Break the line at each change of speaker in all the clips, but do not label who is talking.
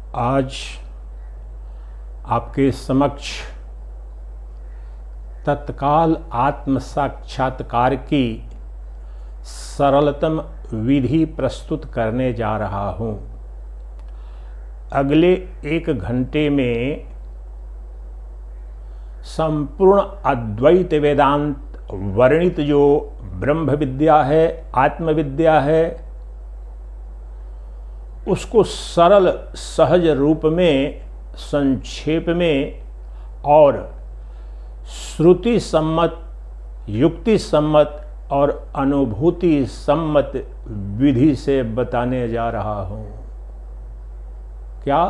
आज आपके समक्ष तत्काल आत्म साक्षात्कार की सरलतम विधि प्रस्तुत करने जा रहा हूँ। अगले 1 घंटे में संपूर्ण अद्वैत वेदांत वर्णित जो ब्रह्म विद्या है, आत्मविद्या है, उसको सरल सहज रूप में, संक्षेप में और श्रुति सम्मत, युक्ति सम्मत और अनुभूति सम्मत विधि से बताने जा रहा हूँ। क्या?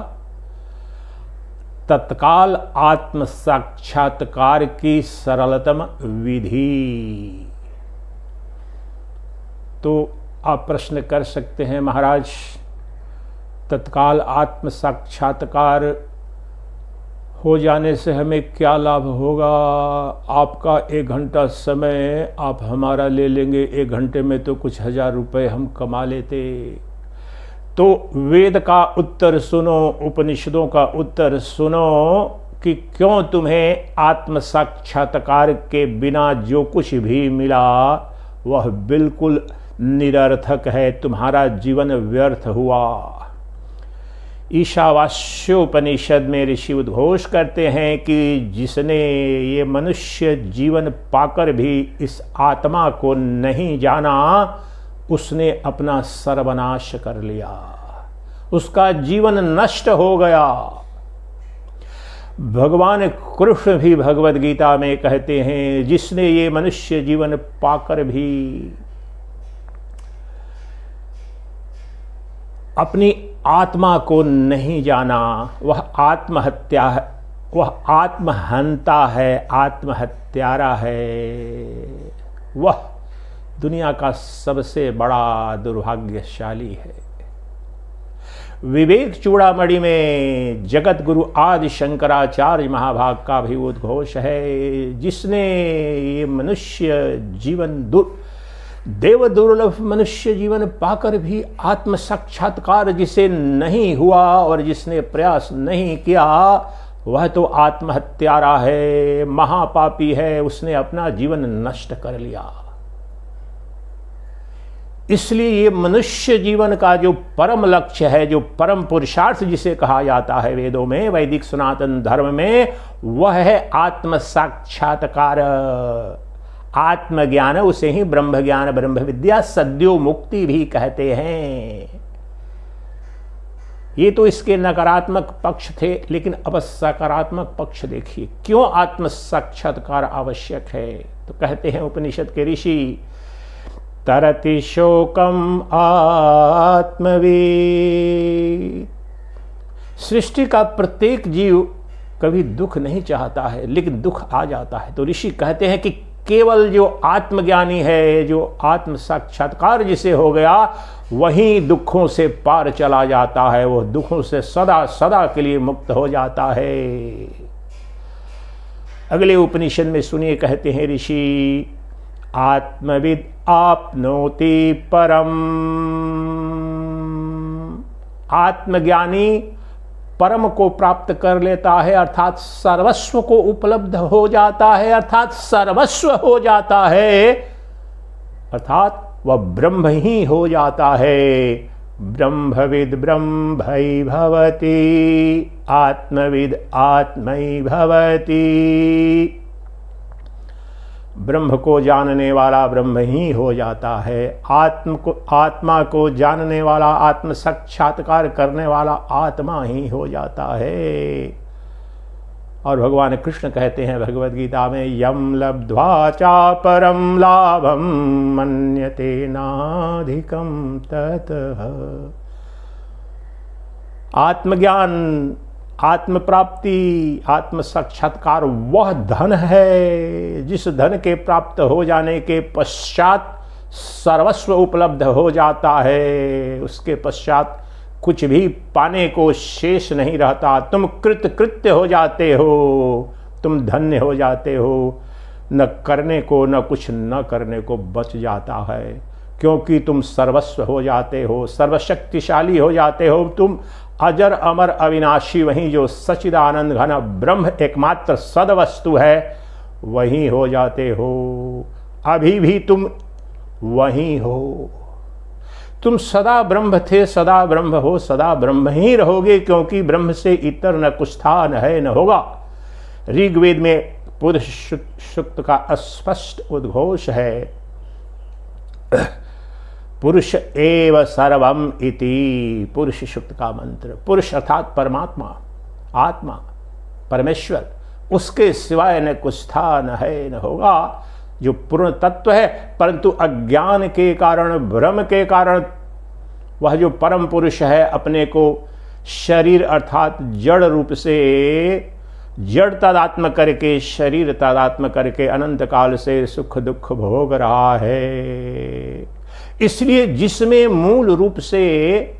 तत्काल आत्म साक्षात्कार की सरलतम विधि। तो आप प्रश्न कर सकते हैं, महाराज तत्काल आत्म साक्षात्कार हो जाने से हमें क्या लाभ होगा? आपका 1 घंटा समय आप हमारा ले लेंगे, 1 घंटे में तो कुछ 1000 रुपये हम कमा लेते। तो वेद का उत्तर सुनो, उपनिषदों का उत्तर सुनो कि क्यों तुम्हें आत्म साक्षात्कार के बिना जो कुछ भी मिला वह बिल्कुल निरर्थक है, तुम्हारा जीवन व्यर्थ हुआ। ईशावास्योपनिषद में ऋषि उद्घोष करते हैं कि जिसने ये मनुष्य जीवन पाकर भी इस आत्मा को नहीं जाना, उसने अपना सर्वनाश कर लिया, उसका जीवन नष्ट हो गया। भगवान कृष्ण भी भगवद गीता में कहते हैं, जिसने ये मनुष्य जीवन पाकर भी अपनी आत्मा को नहीं जाना, वह आत्महत्या है, वह आत्महंता है, आत्महत्यारा है, वह दुनिया का सबसे बड़ा दुर्भाग्यशाली है। विवेक चूड़ामणि में जगत गुरु आदि शंकराचार्य महाभाग का भी उद्घोष है, जिसने ये मनुष्य जीवन देव दुर्लभ मनुष्य जीवन पाकर भी आत्म साक्षात्कार जिसे नहीं हुआ और जिसने प्रयास नहीं किया, वह तो आत्महत्यारा है, महापापी है, उसने अपना जीवन नष्ट कर लिया। इसलिए ये मनुष्य जीवन का जो परम लक्ष्य है, जो परम पुरुषार्थ जिसे कहा जाता है वेदों में, वैदिक सनातन धर्म में, वह है आत्म साक्षात्कार, आत्मज्ञान। उसे ही ब्रह्म ज्ञान, ब्रह्म विद्या, सद्यो मुक्ति भी कहते हैं। ये तो इसके नकारात्मक पक्ष थे, लेकिन अब सकारात्मक पक्ष देखिए, क्यों आत्म साक्षात्कार आवश्यक है। तो कहते हैं उपनिषद के ऋषि, तरति शोकम आत्मवीत्। सृष्टि का प्रत्येक जीव कभी दुख नहीं चाहता है, लेकिन दुख आ जाता है। तो ऋषि कहते हैं कि केवल जो आत्मज्ञानी है, जो आत्म साक्षात्कार जिसे हो गया, वही दुखों से पार चला जाता है, वह दुखों से सदा सदा के लिए मुक्त हो जाता है। अगले उपनिषद में सुनिए, कहते हैं ऋषि, आत्मविद आपनोति परम। आत्मज्ञानी परम को प्राप्त कर लेता है, अर्थात सर्वस्व को उपलब्ध हो जाता है, अर्थात सर्वस्व हो जाता है, अर्थात वह ब्रह्म ही हो जाता है। ब्रह्मविद ब्रह्मै भवति, आत्मविद आत्मै भवति। ब्रह्म को जानने वाला ब्रह्म ही हो जाता है, आत्मा को जानने वाला, आत्म साक्षात्कार करने वाला आत्मा ही हो जाता है। और भगवान कृष्ण कहते हैं भगवद गीता में, यम लब्ध्वा चा परम लाभम मन्यते नाधिकम ततः। आत्मज्ञान, आत्म प्राप्ति, आत्म साक्षात्कार वह धन है जिस धन के प्राप्त हो जाने के पश्चात सर्वस्व उपलब्ध हो जाता है। उसके पश्चात कुछ भी पाने को शेष नहीं रहता। तुम कृत्य हो जाते हो, तुम धन्य हो जाते हो। न करने को, न कुछ न करने को बच जाता है। क्योंकि तुम सर्वस्व हो जाते हो, सर्वशक्तिशाली हो जाते हो, तुम अजर अमर अविनाशी वहीं जो सच्चिदानंद घन ब्रह्म एकमात्र सदवस्तु है वहीं हो जाते हो। अभी भी तुम वहीं हो। तुम सदा ब्रह्म थे, सदा ब्रह्म हो, सदा ब्रह्म ही रहोगे, क्योंकि ब्रह्म से इतर न कुछ था, न है, न होगा। ऋग्वेद में पुरुष सूक्त का स्पष्ट उद्घोष है, पुरुष एव सर्वम इति। पुरुष सूक्त का मंत्र, पुरुष अर्थात परमात्मा, आत्मा, परमेश्वर, उसके सिवाय न कुछ था, न है, न होगा, जो पूर्ण तत्व है। परंतु अज्ञान के कारण, भ्रम के कारण वह जो परम पुरुष है अपने को शरीर अर्थात जड़ रूप से, जड़ तादात्म्य करके, शरीर तादात्म्य करके अनंत काल से सुख दुख भोग रहा है। इसलिए जिसमें मूल रूप से,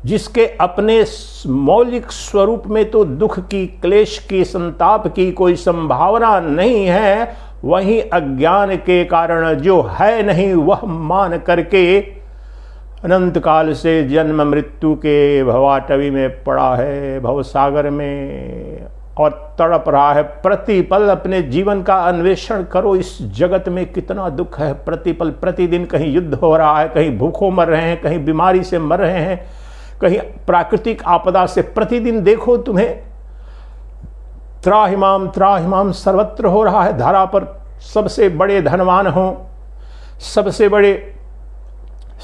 जिसके अपने मौलिक स्वरूप में तो दुख की, क्लेश की, संताप की कोई संभावना नहीं है, वहीं अज्ञान के कारण जो है नहीं वह मान करके अनंत काल से जन्म मृत्यु के भवाटवी में पड़ा है, भवसागर में, और तड़प रहा है। प्रतिपल अपने जीवन का अन्वेषण करो, इस जगत में कितना दुख है। प्रतिपल, प्रतिदिन कहीं युद्ध हो रहा है, कहीं भूखों मर रहे हैं, कहीं बीमारी से मर रहे हैं, कहीं प्राकृतिक आपदा से। प्रतिदिन देखो तुम्हें त्राहिमाम त्राहिमाम सर्वत्र हो रहा है। धारा पर सबसे बड़े धनवान हों, सबसे बड़े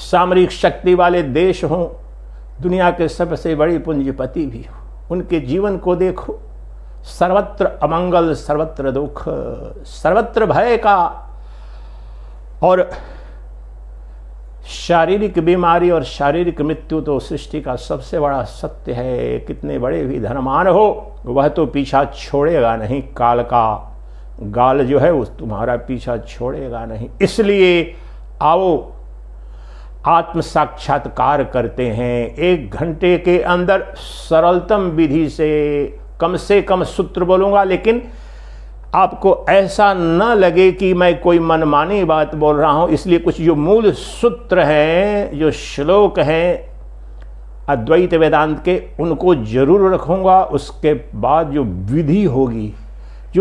सामरिक शक्ति वाले देश हों, दुनिया के सबसे बड़ी पूंजीपति भी हो, उनके जीवन को देखो, सर्वत्र अमंगल, सर्वत्र दुख, सर्वत्र भय का, और शारीरिक बीमारी और शारीरिक मृत्यु तो सृष्टि का सबसे बड़ा सत्य है। कितने बड़े भी धनवान हो, वह तो पीछा छोड़ेगा नहीं, काल का गाल जो है उस तुम्हारा पीछा छोड़ेगा नहीं। इसलिए आओ आत्म साक्षात्कार करते हैं। 1 घंटे के अंदर सरलतम विधि से कम सूत्र बोलूंगा, लेकिन आपको ऐसा न लगे कि मैं कोई मनमानी बात बोल रहा हूं। इसलिए कुछ जो मूल सूत्र हैं, जो श्लोक हैं अद्वैत वेदांत के, उनको जरूर रखूंगा। उसके बाद जो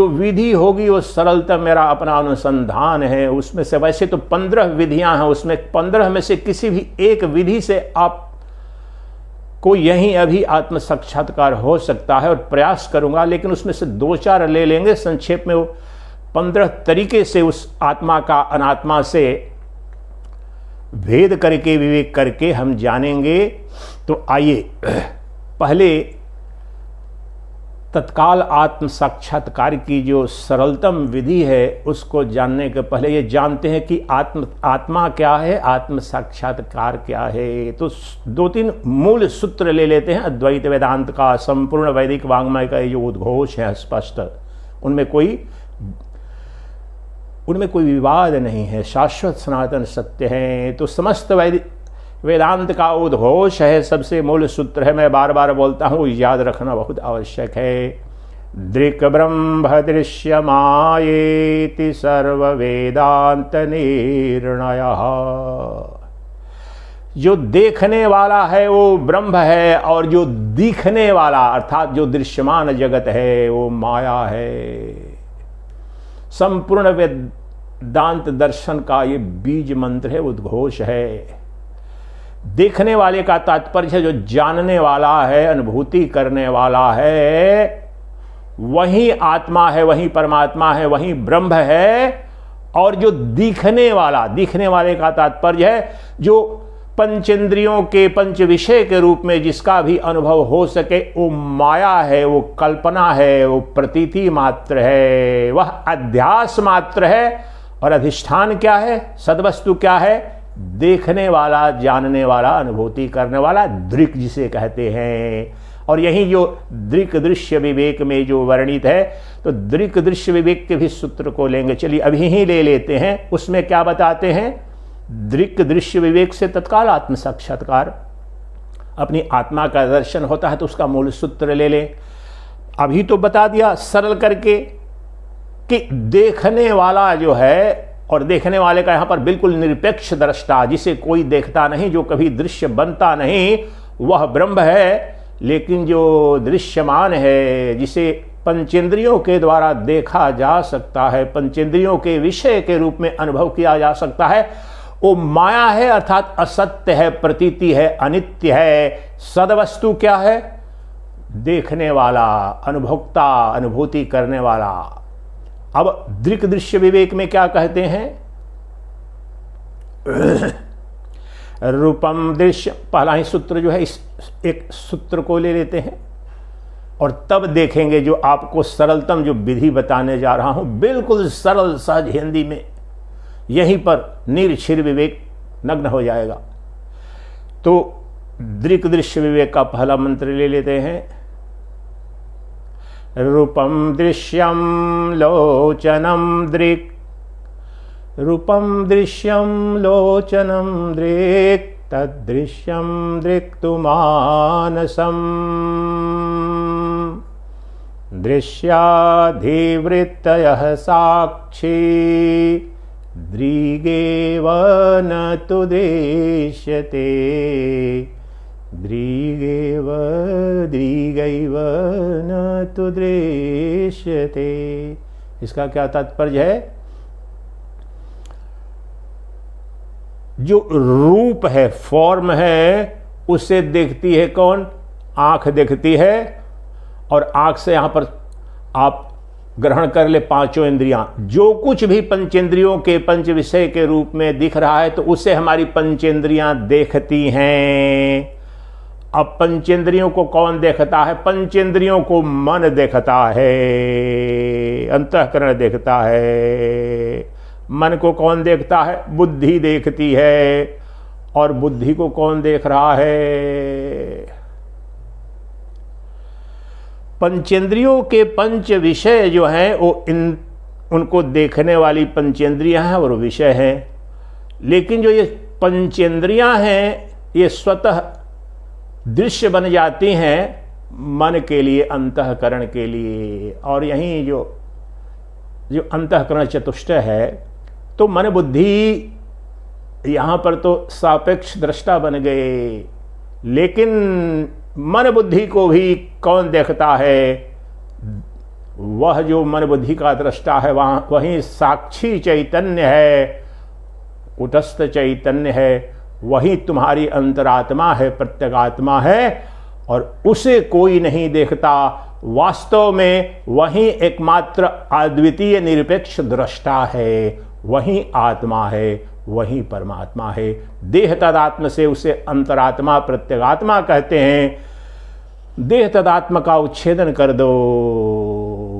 विधि होगी वो सरलता मेरा अपना अनुसंधान है। उसमें से वैसे तो 15 विधियां हैं, उसमें 15 में से किसी भी एक विधि से आप को यहीं अभी आत्म साक्षात्कार हो सकता है, और प्रयास करूंगा। लेकिन उसमें से 2-4 ले लेंगे संक्षेप में। वो 15 तरीके से उस आत्मा का अनात्मा से भेद करके, विवेक करके हम जानेंगे। तो आइए पहले तत्काल आत्म साक्षात्कार की जो सरलतम विधि है उसको जानने के पहले ये जानते हैं कि आत्मा क्या है, आत्म साक्षात्कार क्या है। तो 2-3 मूल सूत्र ले लेते हैं अद्वैत वेदांत का। संपूर्ण वैदिक वाङ्मय का जो उद्घोष है स्पष्ट, उनमें कोई विवाद नहीं है, शाश्वत सनातन सत्य है। तो समस्त वैदिक वेदांत का उद्घोष है, सबसे मूल सूत्र है। मैं बार बार बोलता हूँ, याद रखना बहुत आवश्यक है। दृक् ब्रह्म दृश्यमायेति सर्व वेदांत निर्णय। जो देखने वाला है वो ब्रह्म है, और जो दिखने वाला अर्थात जो दृश्यमान जगत है वो माया है। संपूर्ण वेदांत दर्शन का ये बीज मंत्र है, उद्घोष है। देखने वाले का तात्पर्य है जो जानने वाला है, अनुभूति करने वाला है, वही आत्मा है, वही परमात्मा है, वही ब्रह्म है। और जो दिखने वाले का तात्पर्य है जो पंचेंद्रियों के पंच विषय के रूप में जिसका भी अनुभव हो सके, वो माया है, वो कल्पना है, वो प्रतीति मात्र है, वह अध्यास मात्र है। और अधिष्ठान क्या है, सद्वस्तु क्या है? देखने वाला, जानने वाला, अनुभूति करने वाला, दृक् जिसे कहते हैं। और यही जो दृक् दृश्य विवेक में जो वर्णित है, तो दृक् दृश्य विवेक के भी सूत्र को लेंगे। चलिए अभी ही ले लेते हैं। उसमें क्या बताते हैं? दृक् दृश्य विवेक से तत्काल आत्म साक्षात्कार, अपनी आत्मा का दर्शन होता है। तो उसका मूल सूत्र ले लें। अभी तो बता दिया सरल करके कि देखने वाला जो है और देखने वाले का यहाँ पर बिल्कुल निरपेक्ष दृष्टा, जिसे कोई देखता नहीं, जो कभी दृश्य बनता नहीं, वह ब्रह्म है। लेकिन जो दृश्यमान है, जिसे पंचेंद्रियों के द्वारा देखा जा सकता है, पंचेंद्रियों के विषय के रूप में अनुभव किया जा सकता है, वो माया है, अर्थात असत्य है, प्रतीति है, अनित्य है। सदवस्तु क्या है? देखने वाला, अनुभोक्ता, अनुभूति करने वाला। अब दृक् दृश्य विवेक में क्या कहते हैं? रूपम दृश्य, पहला ही सूत्र जो है, इस एक सूत्र को ले लेते हैं और तब देखेंगे जो आपको सरलतम जो विधि बताने जा रहा हूं, बिल्कुल सरल सहज हिंदी में, यहीं पर निरक्षीर विवेक नग्न हो जाएगा। तो दृक् दृश्य विवेक का पहला मंत्र ले लेते हैं। रूपम दृश्यम लोचनम दृक्, रूपम दृश्यम लोचनम दृक्, तदृश्यम दृक्तु मानसम, दृश्याधिवृत्तयः साक्षी, दृगेव न तु दृश्यते, दृगैव न तु दृश्यते। इसका क्या तात्पर्य है? जो रूप है, फॉर्म है, उसे देखती है कौन? आंख देखती है। और आंख से यहां पर आप ग्रहण कर ले पांचों इंद्रियां, जो कुछ भी पंचेंद्रियों के पंच विषय के रूप में दिख रहा है, तो उसे हमारी पंचेंद्रियां देखती हैं। अब पंचेंद्रियों को कौन देखता है? पंचेंद्रियों को मन देखता है, अंतःकरण देखता है। मन को कौन देखता है? बुद्धि देखती है। और बुद्धि को कौन देख रहा है? पंचेंद्रियों के पंच विषय जो हैं वो उनको देखने वाली पंचेंद्रियां हैं और विषय हैं। लेकिन जो ये पंचेंद्रियां हैं, ये स्वतः दृश्य बन जाती हैं मन के लिए, अंतःकरण के लिए। और यहीं जो अंतःकरण चतुष्टय है, तो मन बुद्धि यहाँ पर तो सापेक्ष दृष्टा बन गए। लेकिन मन बुद्धि को भी कौन देखता है? वह जो मन बुद्धि का दृष्टा है, वहीं साक्षी चैतन्य है, कुटस्थ चैतन्य है, वही तुम्हारी अंतरात्मा है, प्रत्यगात्मा है, और उसे कोई नहीं देखता। वास्तव में वही एकमात्र अद्वितीय निरपेक्ष दृष्टा है, वही आत्मा है, वही परमात्मा है। देह तदात्म से उसे अंतरात्मा, प्रत्यगात्मा कहते हैं। देह तदात्म का उच्छेदन कर दो,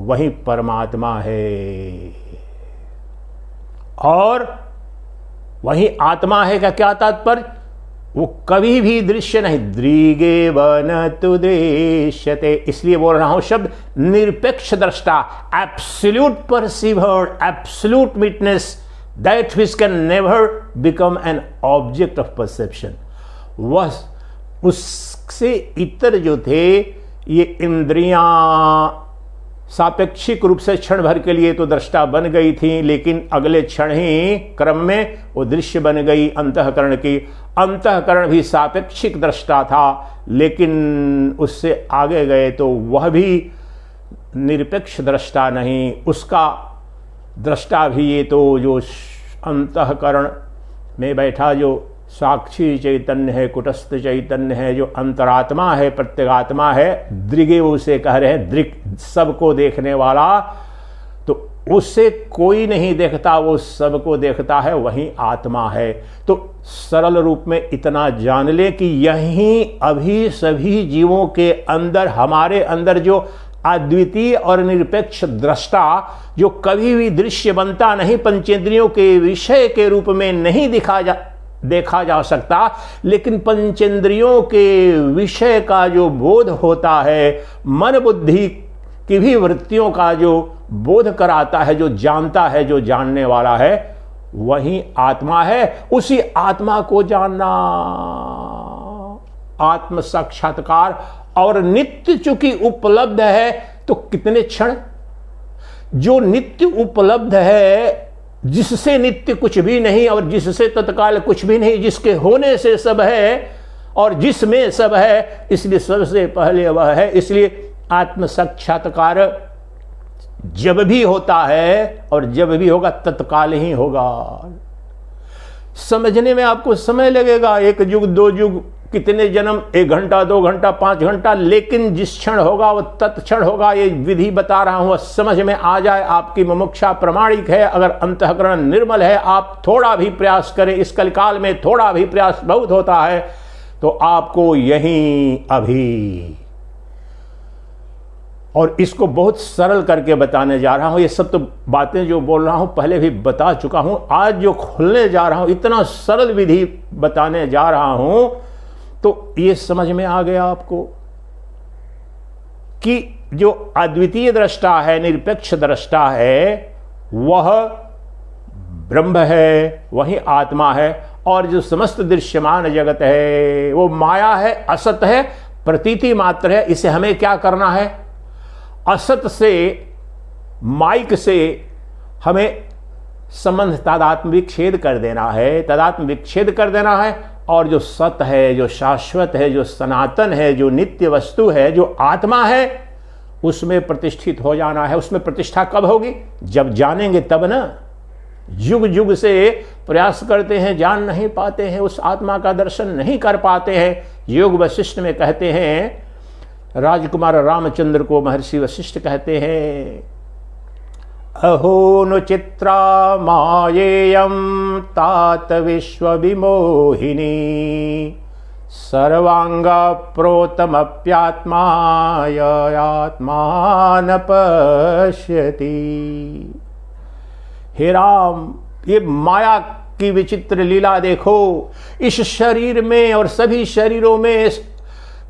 वही परमात्मा है। और वही आत्मा है का क्या तात्पर्य? वो कभी भी दृश्य नहीं, दृगेव न तु दृश्यते। इसलिए बोल रहा हूं शब्द निरपेक्ष दृष्टा, absolute perceiver, absolute witness, that which can never become an object of perception. वह उससे इतर जो थे, ये इंद्रियां सापेक्षिक रूप से क्षण भर के लिए तो दृष्टा बन गई थी, लेकिन अगले क्षण ही क्रम में वो दृश्य बन गई अंतःकरण की। अंतःकरण भी सापेक्षिक दृष्टा था, लेकिन उससे आगे गए तो वह भी निरपेक्ष दृष्टा नहीं। उसका दृष्टा भी ये तो जो अंतःकरण में बैठा जो साक्षी चैतन्य है, कुटस्थ चैतन्य है, जो अंतरात्मा है, प्रत्यगात्मा है, दृगे उसे कह रहे हैं, दृक् सबको देखने वाला। तो उससे कोई नहीं देखता, वो सबको देखता है, वही आत्मा है। तो सरल रूप में इतना जान ले कि यही अभी सभी जीवों के अंदर, हमारे अंदर जो अद्वितीय और निरपेक्ष दृष्टा, जो कभी भी दृश्य बनता नहीं, पंचेंद्रियों के विषय के रूप में नहीं देखा जा सकता, लेकिन पंचेंद्रियों के विषय का जो बोध होता है, मन बुद्धि की भी वृत्तियों का जो बोध कराता है, जो जानता है, जो जानने वाला है, वही आत्मा है। उसी आत्मा को जानना, आत्म साक्षात्कार। और नित्य चूंकि उपलब्ध है, तो कितने क्षण? जो नित्य उपलब्ध है जिससे नित्य कुछ भी नहीं और जिससे तत्काल कुछ भी नहीं, जिसके होने से सब है और जिसमें सब है, इसलिए सबसे पहले वह है। इसलिए आत्म साक्षात्कार जब भी होता है और जब भी होगा तत्काल ही होगा। समझने में आपको समय लगेगा, 1 युग 2 युग कितने जन्म, 1 घंटा 2 घंटा 5 घंटा, लेकिन जिस क्षण होगा वह तत्क्षण होगा। ये विधि बता रहा हूं, समझ में आ जाए। आपकी मुमुक्षा प्रमाणिक है। अगर अंतःकरण निर्मल है, आप थोड़ा भी प्रयास करें, इस कलिकाल में थोड़ा भी प्रयास बहुत होता है, तो आपको यहीं अभी, और इसको बहुत सरल करके बताने जा रहा हूं। ये सब तो बातें जो बोल रहा हूं पहले भी बता चुका हूं। आज जो खोलने जा रहा हूं, इतना सरल विधि बताने जा रहा हूं, तो ये समझ में आ गया आपको कि जो अद्वितीय दृष्टा है, निरपेक्ष दृष्टा है, वह ब्रह्म है, वही आत्मा है। और जो समस्त दृश्यमान जगत है वो माया है, असत है, प्रतीति मात्र है। इसे हमें क्या करना है? असत से, माइक से हमें संबंध तादात्म्य विच्छेद कर देना है, तादात्म्य विच्छेद कर देना है। और जो सत है, जो शाश्वत है, जो सनातन है, जो नित्य वस्तु है, जो आत्मा है, उसमें प्रतिष्ठित हो जाना है। उसमें प्रतिष्ठा कब होगी? जब जानेंगे तब ना। युग युग से प्रयास करते हैं, जान नहीं पाते हैं, उस आत्मा का दर्शन नहीं कर पाते हैं। योग वशिष्ठ में कहते हैं, राजकुमार रामचंद्र को महर्षि वशिष्ठ कहते हैं, अहो नु चित्रा मायेयं तात विश्व विमोहिनी सर्वांगा प्रोतमप्यात्मा आत्मान पश्यति। हे राम, ये माया की विचित्र लीला देखो। इस शरीर में और सभी शरीरों में,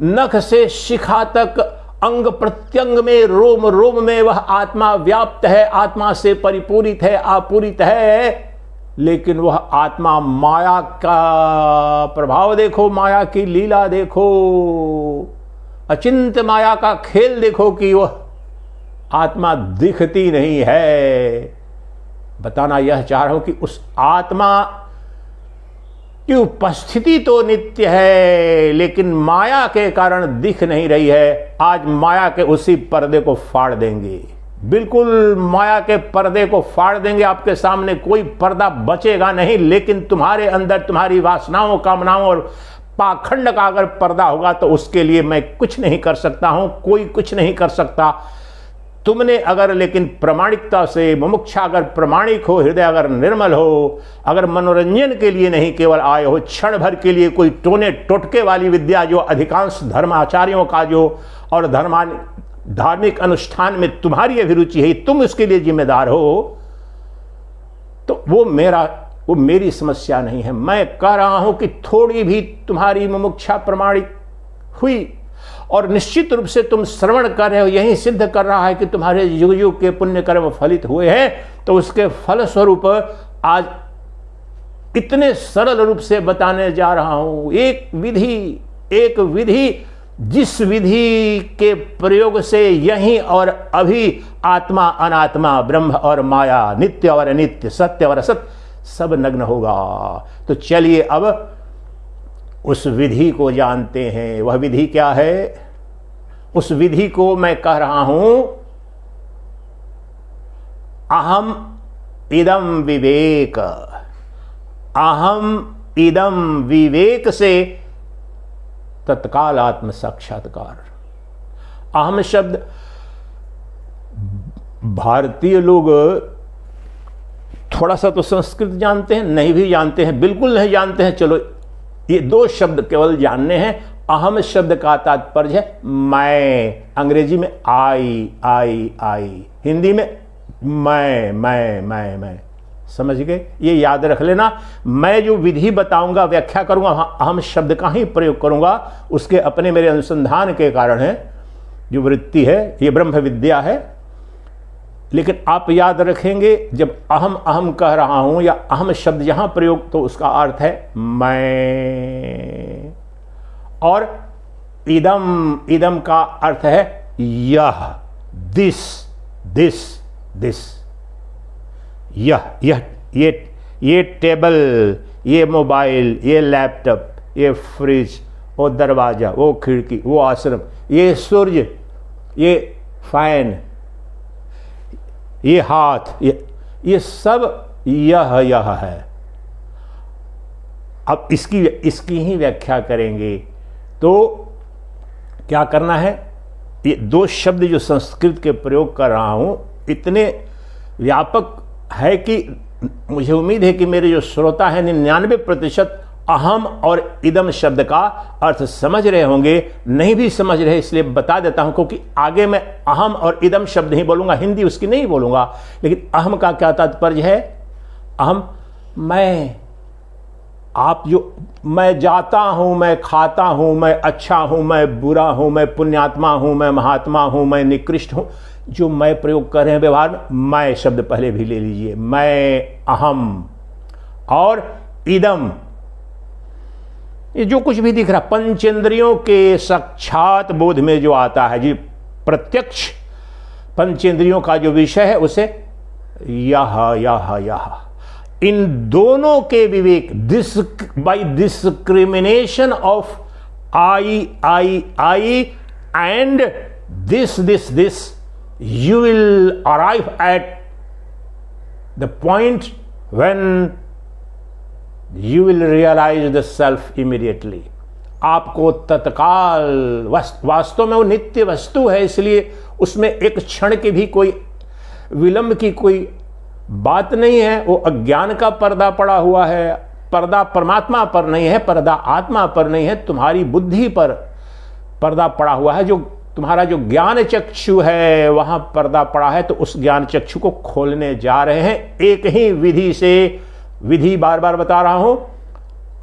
नख से शिखा तक, अंग प्रत्यंग में, रोम रोम में वह आत्मा व्याप्त है, आत्मा से परिपूरित है, आपूरित है। लेकिन वह आत्मा, माया का प्रभाव देखो, माया की लीला देखो, अचिंत्य माया का खेल देखो कि वह आत्मा दिखती नहीं है। बताना यह चाह रहा हूं कि उस आत्मा की उपस्थिति तो नित्य है, लेकिन माया के कारण दिख नहीं रही है। आज माया के उसी पर्दे को फाड़ देंगे, बिल्कुल माया के पर्दे को फाड़ देंगे। आपके सामने कोई पर्दा बचेगा नहीं। लेकिन तुम्हारे अंदर तुम्हारी वासनाओं, कामनाओं और पाखंड का अगर पर्दा होगा तो उसके लिए मैं कुछ नहीं कर सकता हूं, कोई कुछ नहीं कर सकता। तुमने अगर लेकिन प्रामाणिकता से, मुमुक्षा अगर प्रामाणिक हो, हृदय अगर निर्मल हो, अगर मनोरंजन के लिए नहीं केवल आए हो, क्षण भर के लिए कोई टोने टोटके वाली विद्या जो अधिकांश धर्माचार्यों का जो और धार्मिक अनुष्ठान में तुम्हारी अभिरुचि है, तुम उसके लिए जिम्मेदार हो, तो वो मेरी समस्या नहीं है। मैं कह रहा हूं कि थोड़ी भी तुम्हारी मुमुक्षा प्रामाणिक हुई और निश्चित रूप से तुम श्रवण कर रहे हो, यही सिद्ध कर रहा है कि तुम्हारे युग युग के पुण्य कर्म फलित हुए हैं। तो उसके फल स्वरूप आज इतने सरल रूप से बताने जा रहा हूं। एक विधि, जिस विधि के प्रयोग से यहीं और अभी आत्मा, अनात्मा, ब्रह्म और माया, नित्य और अनित्य, सत्य और असत सब नग्न होगा। तो चलिए अब उस विधि को जानते हैं। वह विधि क्या है? उस विधि को मैं कह रहा हूं, अहम इदम विवेक। अहम इदम विवेक से तत्काल आत्म साक्षात्कार। अहम शब्द भारतीय लोग थोड़ा सा तो संस्कृत जानते हैं, नहीं भी जानते हैं, बिल्कुल नहीं जानते हैं। चलो ये 2 शब्द केवल जानने हैं। अहम शब्द का तात्पर्य है मैं, अंग्रेजी में आई, हिंदी में मैं। समझ गए? ये याद रख लेना। मैं जो विधि बताऊंगा, व्याख्या करूंगा, अहम शब्द का ही प्रयोग करूंगा। उसके अपने मेरे अनुसंधान के कारण है, जो वृत्ति है, ये ब्रह्म विद्या है। लेकिन आप याद रखेंगे, जब अहम अहम कह रहा हूं या अहम शब्द यहां प्रयोग, तो उसका अर्थ है मैं। और इदम का अर्थ है यह, दिस। यह ये टेबल, ये मोबाइल, ये लैपटॉप, ये फ्रिज, वो दरवाज़ा, वो खिड़की, वो आश्रम, ये सूर्य, ये फैन, ये हाथ, ये सब यह है। अब इसकी ही व्याख्या करेंगे तो क्या करना है, ये दो शब्द जो संस्कृत के प्रयोग कर रहा हूं इतने व्यापक है कि मुझे उम्मीद है कि मेरे जो श्रोता हैं 99% अहम और इदम शब्द का अर्थ समझ रहे होंगे। नहीं भी समझ रहे इसलिए बता देता हूं, क्योंकि आगे मैं अहम और इदम शब्द ही बोलूंगा, हिंदी उसकी नहीं बोलूंगा। लेकिन अहम का क्या तात्पर्य है? अहम मैं, आप जो मैं जाता हूं, मैं खाता हूं, मैं अच्छा हूं, मैं बुरा हूं, मैं पुण्यात्मा हूं, मैं महात्मा हूं, मैं निकृष्ट हूं, जो मैं प्रयोग कर रहे हैं व्यवहार में, मैं शब्द पहले भी ले लीजिए। मैं, अहम और इदम, ये जो कुछ भी दिख रहा पंचेंद्रियों के साक्षात बोध में जो आता है, जी प्रत्यक्ष पंचेंद्रियों का जो विषय है उसे यह इन दोनों के विवेक, by discrimination of I and this you will arrive at the point when you will realize the self immediately। आपको तत्काल, वास्तव में वो नित्य वस्तु है, इसलिए उसमें एक क्षण की भी कोई विलंब की कोई बात नहीं है। वो अज्ञान का पर्दा पड़ा हुआ है, पर्दा परमात्मा पर नहीं है, पर्दा आत्मा पर नहीं है, तुम्हारी बुद्धि पर पर्दा पड़ा हुआ है। जो तुम्हारा जो ज्ञान चक्षु है वहां पर्दा पड़ा है, तो उस ज्ञान चक्षु को खोलने जा रहे हैं एक ही विधि से। विधि बार बार बता रहा हूं,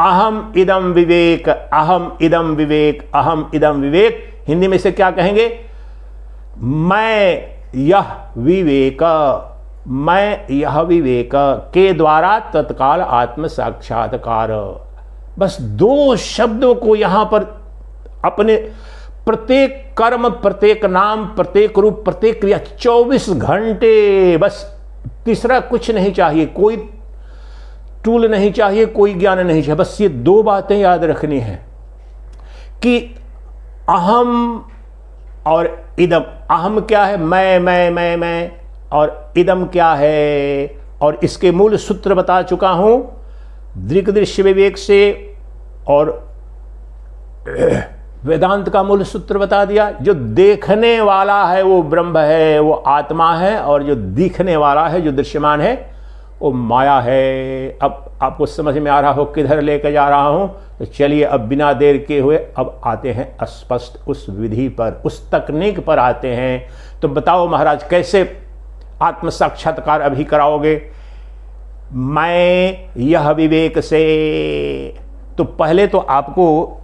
अहम इदम विवेक, अहम इदम विवेक, अहम इदम विवेक। हिंदी में से क्या कहेंगे? मैं यह विवेक, मैं यह विवेक के द्वारा तत्काल आत्म साक्षात्कार। बस दो शब्दों को यहां पर अपने प्रत्येक कर्म, प्रत्येक नाम, प्रत्येक रूप, प्रत्येक क्रिया 24 घंटे, बस तीसरा कुछ नहीं चाहिए, कोई टूल नहीं चाहिए, कोई ज्ञान नहीं चाहिए। बस ये दो बातें याद रखनी है कि अहम और इदम। अहम क्या है? मैं, और इदम क्या है? और इसके मूल सूत्र बता चुका हूं दृक् दृश्य विवेक से, और वेदांत का मूल सूत्र बता दिया। जो देखने वाला है वो ब्रह्म है, वो आत्मा है, और जो दिखने वाला है, जो दृश्यमान है, वो माया है। अब आपको समझ में आ रहा हो किधर लेकर जा रहा हूं, तो चलिए अब बिना देर के हुए अब आते हैं स्पष्ट उस विधि पर, उस तकनीक पर आते हैं। तो बताओ महाराज, कैसे आत्म साक्षात्कार अभी कराओगे? मैं यह विवेक से। तो पहले तो आपको,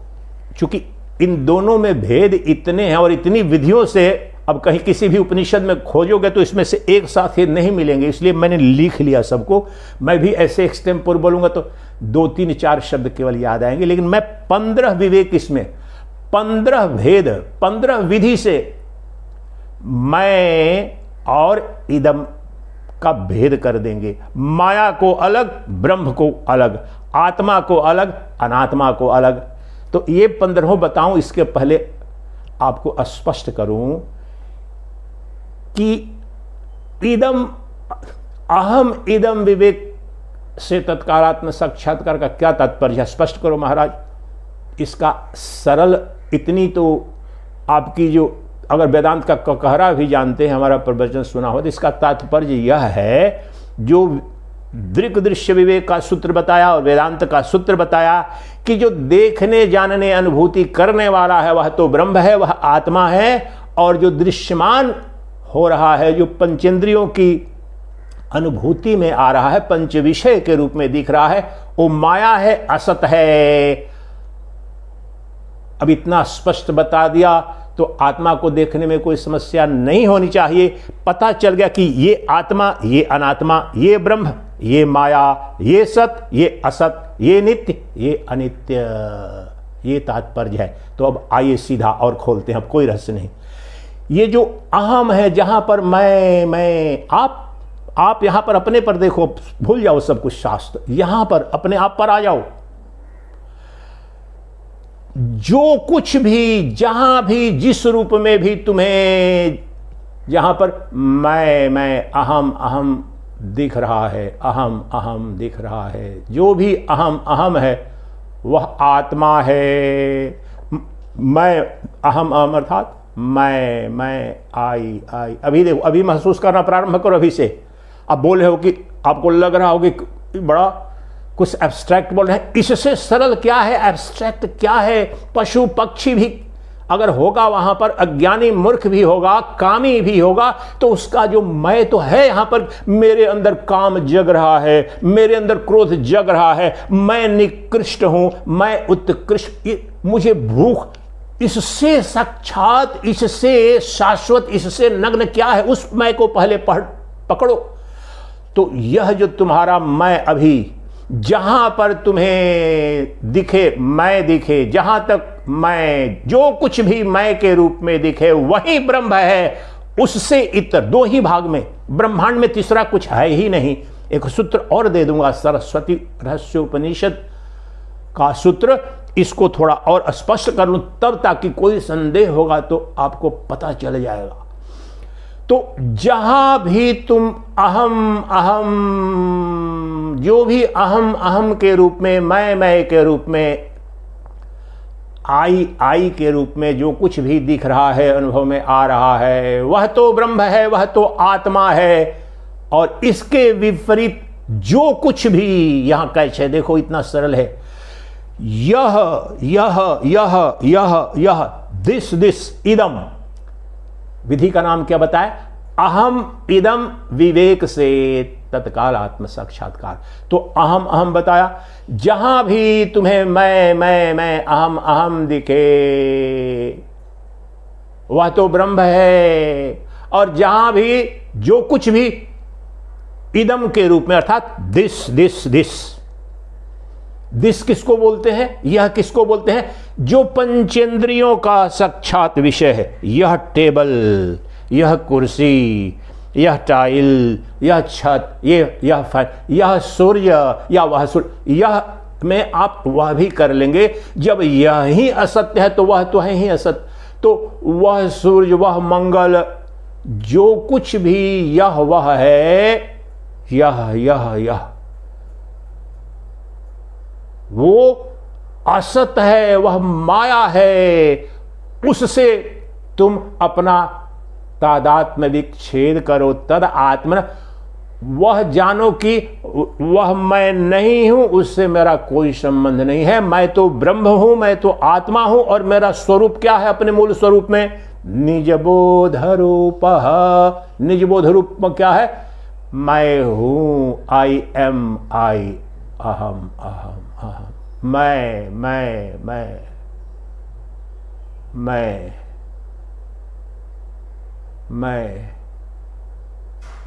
चूंकि इन दोनों में भेद इतने हैं और इतनी विधियों से, अब कहीं किसी भी उपनिषद में खोजोगे तो इसमें से एक साथ ही नहीं मिलेंगे, इसलिए मैंने लिख लिया सबको। मैं भी ऐसे एक्सटेम्पोर बोलूंगा तो 2, 3, 4 शब्द केवल याद आएंगे, लेकिन मैं 15 विवेक, इसमें 15 भेद, 15 विधि से मैं और इदम का भेद कर देंगे। माया को अलग, ब्रह्म को अलग, आत्मा को अलग, अनात्मा को अलग। तो ये 15 बताऊं, इसके पहले आपको स्पष्ट करूं कि इदम, अहम इदम विवेक से तत्काल आत्म साक्षात्कार का क्या तात्पर्य है? स्पष्ट करो महाराज। इसका सरल, इतनी तो आपकी जो, अगर वेदांत का ककहरा भी जानते हैं, हमारा प्रवचन सुना हो, तो इसका तात्पर्य यह है, जो दृक् दृश्य विवेक का सूत्र बताया और वेदांत का सूत्र बताया कि जो देखने, जानने, अनुभूति करने वाला है वह तो ब्रह्म है, वह आत्मा है, और जो दृश्यमान हो रहा है, जो पंचेंद्रियों की अनुभूति में आ रहा है, पंच विषय के रूप में दिख रहा है, वो माया है, असत है। अब इतना स्पष्ट बता दिया तो आत्मा को देखने में कोई समस्या नहीं होनी चाहिए। पता चल गया कि ये आत्मा, ये अनात्मा, ये ब्रह्म, ये माया, ये सत, ये असत, ये नित्य, ये अनित्य, ये तात्पर्य है। तो अब आइए सीधा और खोलते हैं, अब कोई रहस्य नहीं। ये जो अहम है, जहां पर मैं, आप यहां पर अपने पर देखो, भूल जाओ सब कुछ शास्त्र, यहां पर अपने आप पर आ जाओ। जो कुछ भी, जहां भी, जिस रूप में भी तुम्हें, जहां पर मैं अहम अहम दिख रहा है, अहम अहम दिख रहा है, जो भी अहम अहम है वह आत्मा है। मैं अहम अहम अर्थात मैं आई। अभी देखो, अभी महसूस करना प्रारंभ करो अभी से। अब बोल रहे हो कि आपको लग रहा हो कि बड़ा कुछ एब्स्ट्रैक्ट बोल रहे हैं, इससे सरल क्या है, एब्स्ट्रैक्ट क्या है। पशु पक्षी भी अगर होगा, वहां पर अज्ञानी मूर्ख भी होगा, कामी भी होगा, तो उसका जो मैं तो है, यहां पर मेरे अंदर काम जग रहा है, मेरे अंदर क्रोध जग रहा है, मैं निकृष्ट हूं, मैं उत्कृष्ट, मुझे भूख, इससे साक्षात, इससे शाश्वत, इससे नग्न क्या है, उस मैं को पहले पकड़ो। तो यह जो तुम्हारा मैं अभी, जहां पर तुम्हें दिखे, मैं दिखे, जहां तक मैं, जो कुछ भी मैं के रूप में दिखे वही ब्रह्म है। उससे इतर दो ही भाग में, ब्रह्मांड में तीसरा कुछ है ही नहीं। एक सूत्र और दे दूंगा, सरस्वती रहस्य उपनिषद का सूत्र, इसको थोड़ा और स्पष्ट कर लूं तब, ताकि कोई संदेह होगा तो आपको पता चल जाएगा। तो जहां भी तुम अहम अहम, जो भी अहम अहम के रूप में, मैं के रूप में, आई के रूप में जो कुछ भी दिख रहा है, अनुभव में आ रहा है, वह तो ब्रह्म है, वह तो आत्मा है। और इसके विपरीत जो कुछ भी, यहां कैसे देखो, इतना सरल है, यह दिस इदम, विधि का नाम क्या बताए, अहम इदम विवेक से तत्काल आत्म साक्षात्कार। तो अहम अहम बताया, जहां भी तुम्हें मैं अहम अहम दिखे वह तो ब्रह्म है। और जहां भी जो कुछ भी इदम के रूप में, अर्थात दिस किसको बोलते हैं, यह किसको बोलते हैं, जो पंचेंद्रियों का साक्षात विषय है। यह टेबल, यह कुर्सी, यह टाइल, यह छत, यह फैन, यह सूर्य, या वह सूर्य, यह में आप वह भी कर लेंगे। जब यह ही असत्य है तो वह तो है ही असत्य। तो वह सूर्य, वह मंगल, जो कुछ भी यह वह है, यह वो असत है, वह माया है। उससे तुम अपना तादात्म्य विच्छेद करो। तद आत्मन, वह जानो कि वह मैं नहीं हूं, उससे मेरा कोई संबंध नहीं है। मैं तो ब्रह्म हूं, मैं तो आत्मा हूं। और मेरा स्वरूप क्या है, अपने मूल स्वरूप में निजबोध रूप। निजबोध रूप में क्या है, मैं हूं, आई एम, आई, अहम अहम अहम, मैं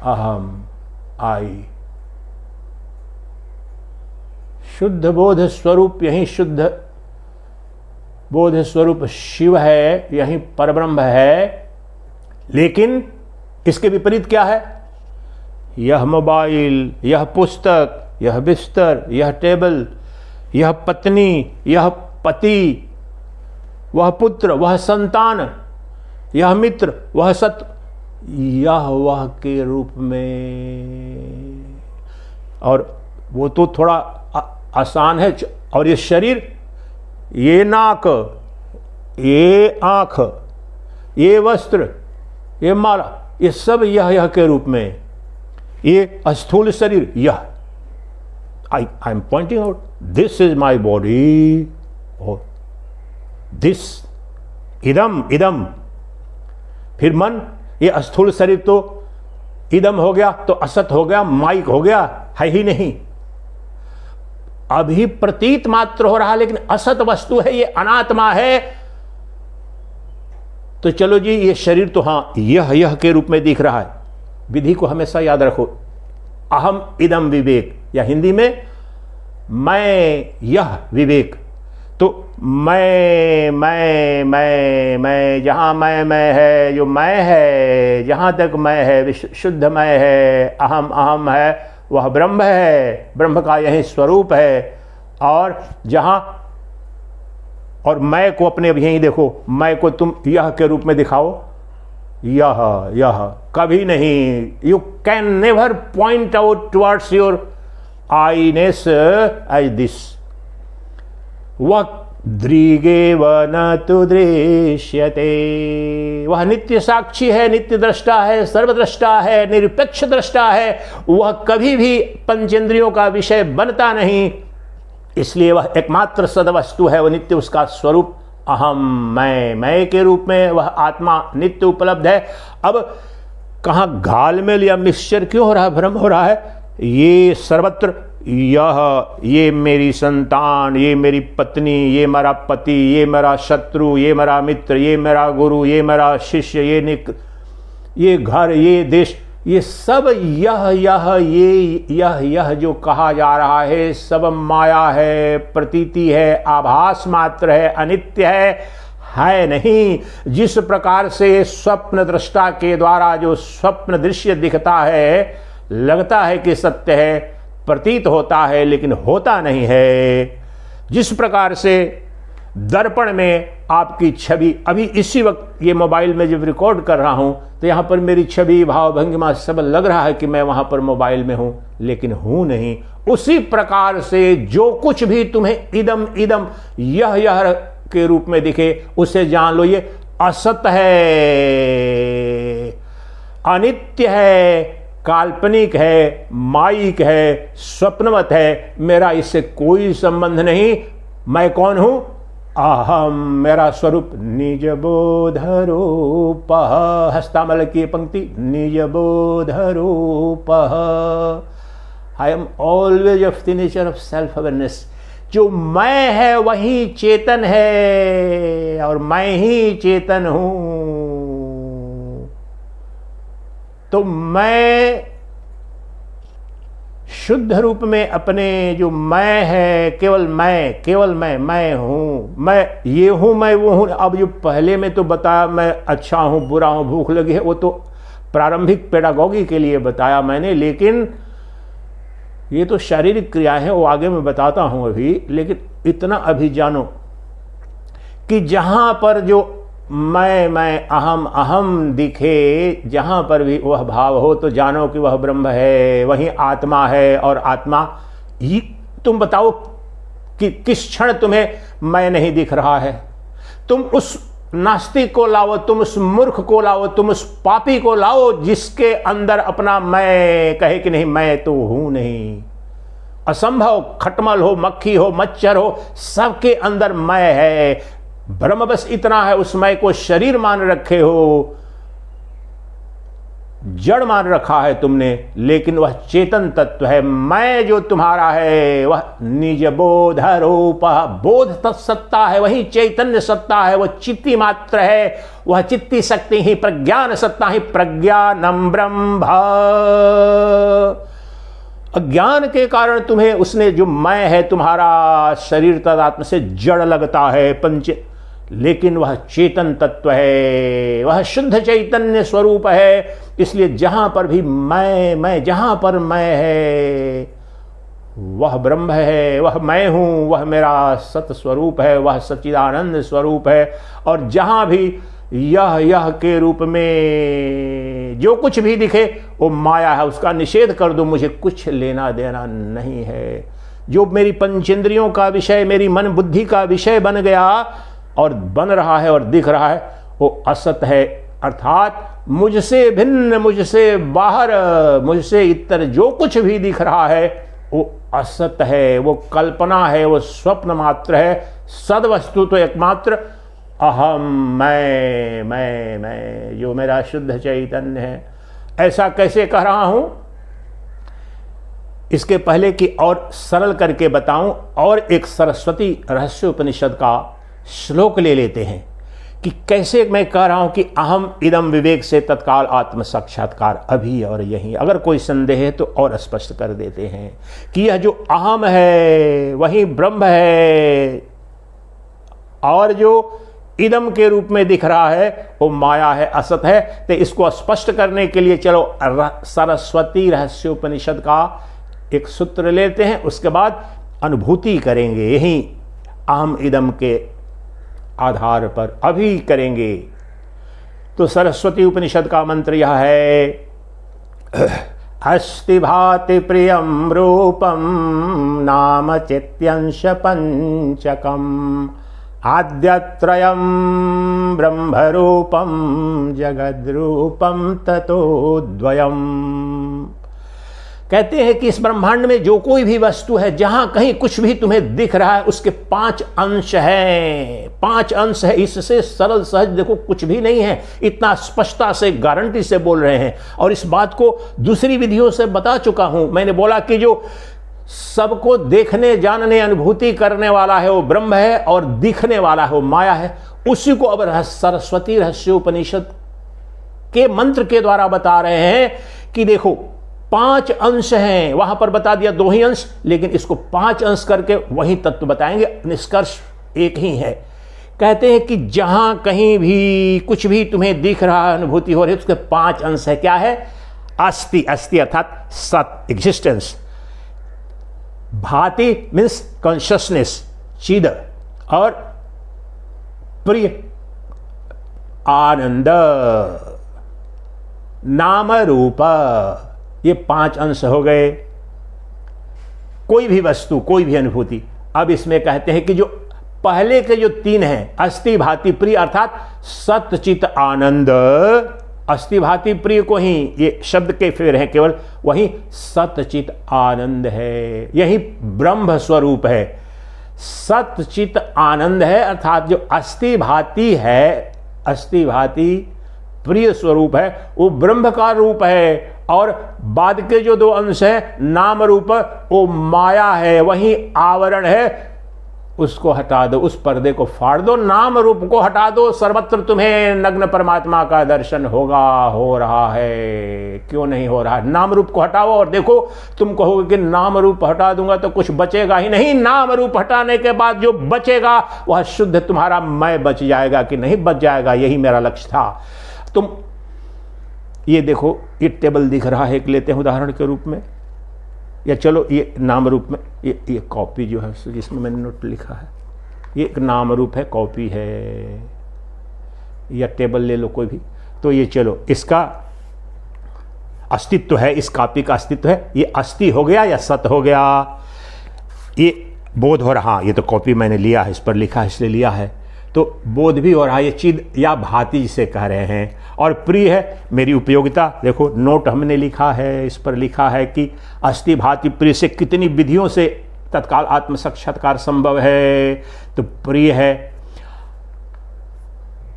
अहम, आई। शुद्ध बोध स्वरूप, यही शुद्ध बोध स्वरूप शिव है, यही परब्रह्म है। लेकिन इसके विपरीत क्या है, यह मोबाइल, यह पुस्तक, यह बिस्तर, यह टेबल, यह पत्नी, यह पति, वह पुत्र, वह संतान, यह मित्र, वह सत्य, यह वह के रूप में। और वो तो थोड़ा आसान है। और ये शरीर, ये नाक, ये आंख, ये वस्त्र, ये माला, ये सब यह के रूप में। ये स्थूल शरीर, यह I am pointing out, this is my body, और दिस इदम। फिर मन, ये स्थूल शरीर तो इदम हो गया, तो असत हो गया, माइक हो गया, है ही नहीं, अभी प्रतीत मात्र हो रहा, लेकिन असत वस्तु है, ये अनात्मा है। तो चलो जी, ये शरीर तो हाँ यह के रूप में दिख रहा है। विधि को हमेशा याद रखो, अहम इदम विवेक, या हिंदी में मैं यह विवेक। तो मैं, जहाँ मैं है, जो मैं है, जहाँ तक मैं है शुद्ध मैं है, अहम है, वह ब्रह्म है, ब्रह्म का यही स्वरूप है। और जहाँ, और मैं को अपने यहीं देखो, मैं को तुम यह के रूप में दिखाओ, यह कभी नहीं। You can never point out towards your I-ness as this. वह दृगेव न तु दृश्यते, वह नित्य साक्षी है, नित्य दृष्टा है, सर्वद्रष्टा है, निरपेक्ष दृष्टा है। वह कभी भी पंचेंद्रियों का विषय बनता नहीं, इसलिए वह एकमात्र सदवस्तु है, वह नित्य उसका स्वरूप अहम मैं के रूप में वह आत्मा नित्य उपलब्ध है। अब कहाँ घालमेल या मिक्सचर क्यों हो रहा है, भ्रम हो रहा है? ये सर्वत्र ये मेरी संतान, ये मेरी पत्नी, ये मेरा पति, ये मेरा शत्रु, ये मेरा मित्र, ये मेरा गुरु, ये मेरा शिष्य, ये घर, ये देश, ये सब यह जो कहा जा रहा है सब माया है, प्रतीति है, आभास मात्र है, अनित्य है नहीं। जिस प्रकार से स्वप्न दृष्टा के द्वारा जो स्वप्न दृश्य दिखता है, लगता है कि सत्य है, प्रतीत होता है, लेकिन होता नहीं है। जिस प्रकार से दर्पण में आपकी छवि, अभी इसी वक्त ये मोबाइल में जब रिकॉर्ड कर रहा हूं तो यहां पर मेरी छवि, भाव, भंगिमा सब लग रहा है कि मैं वहां पर मोबाइल में हूं, लेकिन हूं नहीं। उसी प्रकार से जो कुछ भी तुम्हें इदम यह के रूप में दिखे, उसे जान लो ये असत है, अनित्य है, काल्पनिक है, माइक है, स्वप्नवत है। मेरा इससे कोई संबंध नहीं। मैं कौन हूं? अहम, मेरा स्वरूप निज बोध रूप, हस्तामल की पंक्ति, निज बोध रूप। I am always of the nature of self awareness. जो मैं है वही चेतन है और मैं ही चेतन हूं। तो मैं शुद्ध रूप में अपने जो मैं है, केवल मैं हूं, मैं ये हूं, मैं वो हूं। अब जो पहले में तो बताया मैं अच्छा हूं, बुरा हूं, भूख लगी है, वो तो प्रारंभिक पेडागोगी के लिए बताया मैंने, लेकिन ये तो शारीरिक क्रियाएं हैं, वो आगे मैं बताता हूं अभी। लेकिन इतना अभी जानो कि जहां पर जो मैं अहम दिखे, जहां पर भी वह भाव हो, तो जानो कि वह ब्रह्म है, वही आत्मा है। और आत्मा ही, तुम बताओ कि किस क्षण तुम्हें मैं नहीं दिख रहा है? तुम उस नास्तिक को लाओ, तुम उस मूर्ख को लाओ, तुम उस पापी को लाओ जिसके अंदर अपना मैं कहे कि नहीं, मैं तो हूं नहीं। असंभव। खटमल हो, मक्खी हो, मच्छर हो, सबके अंदर मैं है। भ्रम बस इतना है, उस मैं को शरीर मान रखे हो, जड़ मान रखा है तुमने, लेकिन वह चेतन तत्व है। मैं जो तुम्हारा है वह निज बोध रूप, बोध तत्सत्ता है, वही चैतन्य सत्ता है, वह चित्ती मात्र है, वह चित्ती शक्ति ही, प्रज्ञान सत्ता ही, प्रज्ञानम ब्रह्म। अज्ञान के कारण तुम्हें उसने जो मैं है तुम्हारा शरीर तदात्म से जड़ लगता है, पंच, लेकिन वह चेतन तत्व है, वह शुद्ध चैतन्य स्वरूप है। इसलिए जहां पर भी मैं जहां पर मैं है वह ब्रह्म है, वह मैं हूं, वह मेरा सत स्वरूप है, वह सच्चिदानंद स्वरूप है। और जहां भी यह के रूप में जो कुछ भी दिखे वो माया है, उसका निषेध कर दो, मुझे कुछ लेना देना नहीं है। जो मेरी पंचेंद्रियों का विषय, मेरी मन बुद्धि का विषय बन गया और बन रहा है और दिख रहा है, वो असत है। अर्थात मुझसे भिन्न, मुझसे बाहर, मुझसे इतर जो कुछ भी दिख रहा है वो असत है, वो कल्पना है, वो स्वप्न मात्र है। सदवस्तु तो एकमात्र अहम, मैं जो मेरा शुद्ध चैतन्य है। ऐसा कैसे कह रहा हूं? इसके पहले कि और सरल करके बताऊं, और एक सरस्वती रहस्योपनिषद का श्लोक ले लेते हैं कि कैसे मैं कह रहा हूं कि अहम इदम विवेक से तत्काल आत्म साक्षात्कार अभी और यहीं। अगर कोई संदेह है तो और स्पष्ट कर देते हैं कि यह जो अहम है वही ब्रह्म है, और जो इदम के रूप में दिख रहा है वो माया है, असत है। तो इसको स्पष्ट करने के लिए चलो सरस्वती रहस्योपनिषद का एक सूत्र लेते हैं, उसके बाद अनुभूति करेंगे यही अहम इदम के आधार पर अभी करेंगे। तो सरस्वती उपनिषद का मंत्र यह है, अस्ति भाति प्रियं रूपं नाम चित्यंश पंचकम आद्यत्रयं ब्रह्मरूपं जगद्रूपं ततोद्वयम्। कहते हैं कि इस ब्रह्मांड में जो कोई भी वस्तु है, जहां कहीं कुछ भी तुम्हें दिख रहा है, उसके 5 अंश हैं। 5 अंश है, इससे सरल सहज देखो कुछ भी नहीं है। इतना स्पष्टता से गारंटी से बोल रहे हैं और इस बात को दूसरी विधियों से बता चुका हूं। मैंने बोला कि जो सबको देखने जानने अनुभूति करने वाला है वो ब्रह्म है और दिखने वाला है वो माया है। उसी को अब सरस्वती रहस्योपनिषद के मंत्र के द्वारा बता रहे हैं कि देखो 5 अंश हैं। वहां पर बता दिया 2 ही अंश, लेकिन इसको 5 अंश करके वही तत्व बताएंगे, निष्कर्ष एक ही है। कहते हैं कि जहां कहीं भी कुछ भी तुम्हें दिख रहा है, अनुभूति हो रही है, उसके 5 अंश है। क्या है? अस्ति, अस्ति अर्थात सत, एग्जिस्टेंस। भाति मीन्स कॉन्शियसनेस, चिद, और प्रिय आनंद, नाम रूप, ये 5 अंश हो गए। कोई भी वस्तु, कोई भी अनुभूति। अब इसमें कहते हैं कि जो पहले के जो 3 हैं, अस्ति भाति प्रिय अर्थात सत चित आनंद, अस्ति भाति प्रिय को ही ये शब्द के फेर हैं केवल, वही सतचित आनंद है, यही ब्रह्म स्वरूप है। सतचित आनंद है अर्थात जो अस्ति भाति है, अस्ति भाति प्रिय स्वरूप है, वो ब्रह्म का रूप है। और बाद के जो 2 अंश है, नाम रूप, वो माया है, वही आवरण है। उसको हटा दो, उस पर्दे को फाड़ दो, नाम रूप को हटा दो, सर्वत्र तुम्हें नग्न परमात्मा का दर्शन होगा, हो रहा है। क्यों नहीं हो रहा है? नाम रूप को हटाओ और देखो। तुम कहोगे कि नाम रूप हटा दूंगा तो कुछ बचेगा ही नहीं। नाम रूप हटाने के बाद जो बचेगा वह शुद्ध तुम्हारा मैं बच जाएगा कि नहीं बच जाएगा, यही मेरा लक्ष्य था। तुम ये देखो, ये टेबल दिख रहा है, एक लेते हैं उदाहरण के रूप में, या चलो ये नाम रूप में, ये कॉपी जो है जिसमें मैंने नोट लिखा है, ये एक नाम रूप है, कॉपी है, या टेबल ले लो कोई भी। तो ये चलो इसका अस्तित्व है, इस कॉपी का अस्तित्व है, ये अस्थि हो गया या सत हो गया, ये बोध हो रहा। ये तो कॉपी मैंने लिया है, इस पर लिखा है इसलिए लिया है, तो बोध भी हो रहा है। ये चिद या भांति जिसे कह रहे हैं। और प्रिय है मेरी उपयोगिता। देखो नोट हमने लिखा है, इस पर लिखा है कि अस्ति भांति प्रिय से कितनी विधियों से तत्काल आत्म साक्षात्कार संभव है, तो प्रिय है।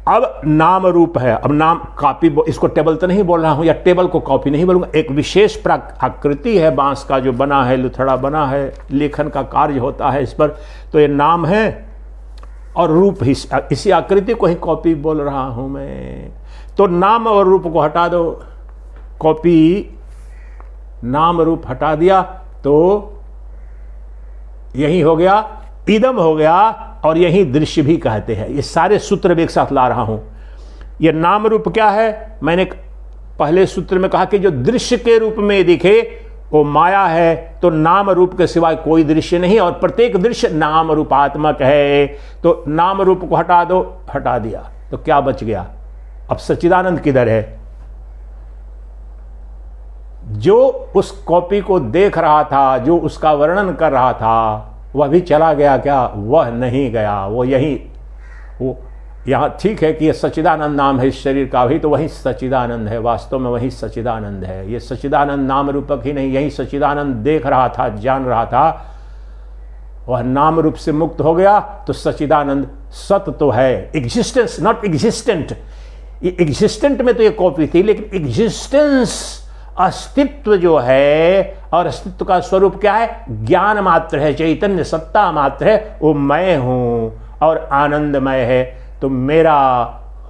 अब नाम रूप है। अब नाम कॉपी, इसको टेबल तो नहीं बोल रहा हूं, या टेबल को कॉपी नहीं बोलूंगा। एक विशेष आकृति है, बांस का जो बना है, लुथड़ा बना है, लेखन का कार्य होता है इस पर, तो ये नाम है और रूप ही, इसी आकृति को ही कॉपी बोल रहा हूं मैं। तो नाम और रूप को हटा दो, कॉपी नाम रूप हटा दिया तो यही हो गया, इदम हो गया, और यही दृश्य भी कहते हैं। ये सारे सूत्र भी एक साथ ला रहा हूं। ये नाम रूप क्या है? मैंने पहले सूत्र में कहा कि जो दृश्य के रूप में दिखे वो माया है, तो नाम रूप के सिवाय कोई दृश्य नहीं, और प्रत्येक दृश्य नाम रूपात्मक है। तो नाम रूप को हटा दो, हटा दिया तो क्या बच गया? अब सच्चिदानंद किधर है? जो उस कॉपी को देख रहा था, जो उसका वर्णन कर रहा था, वह भी चला गया क्या? वह नहीं गया, वो यही, वो यहाँ ठीक है कि ये सच्चिदानंद नाम है इस शरीर का भी, तो वही सच्चिदानंद है, वास्तव में वही सच्चिदानंद है। ये सच्चिदानंद नाम रूपक ही नहीं, यही सच्चिदानंद देख रहा था, जान रहा था, वह नाम रूप से मुक्त हो गया तो सच्चिदानंद सत तो है। Existence not existent. ये एग्जिस्टेंट में तो ये कॉपी थी, लेकिन एग्जिस्टेंस अस्तित्व जो है, और अस्तित्व का स्वरूप क्या है? ज्ञान मात्र है, चैतन्य सत्ता मात्र है, वो मैं हूं और आनंदमय है। तो मेरा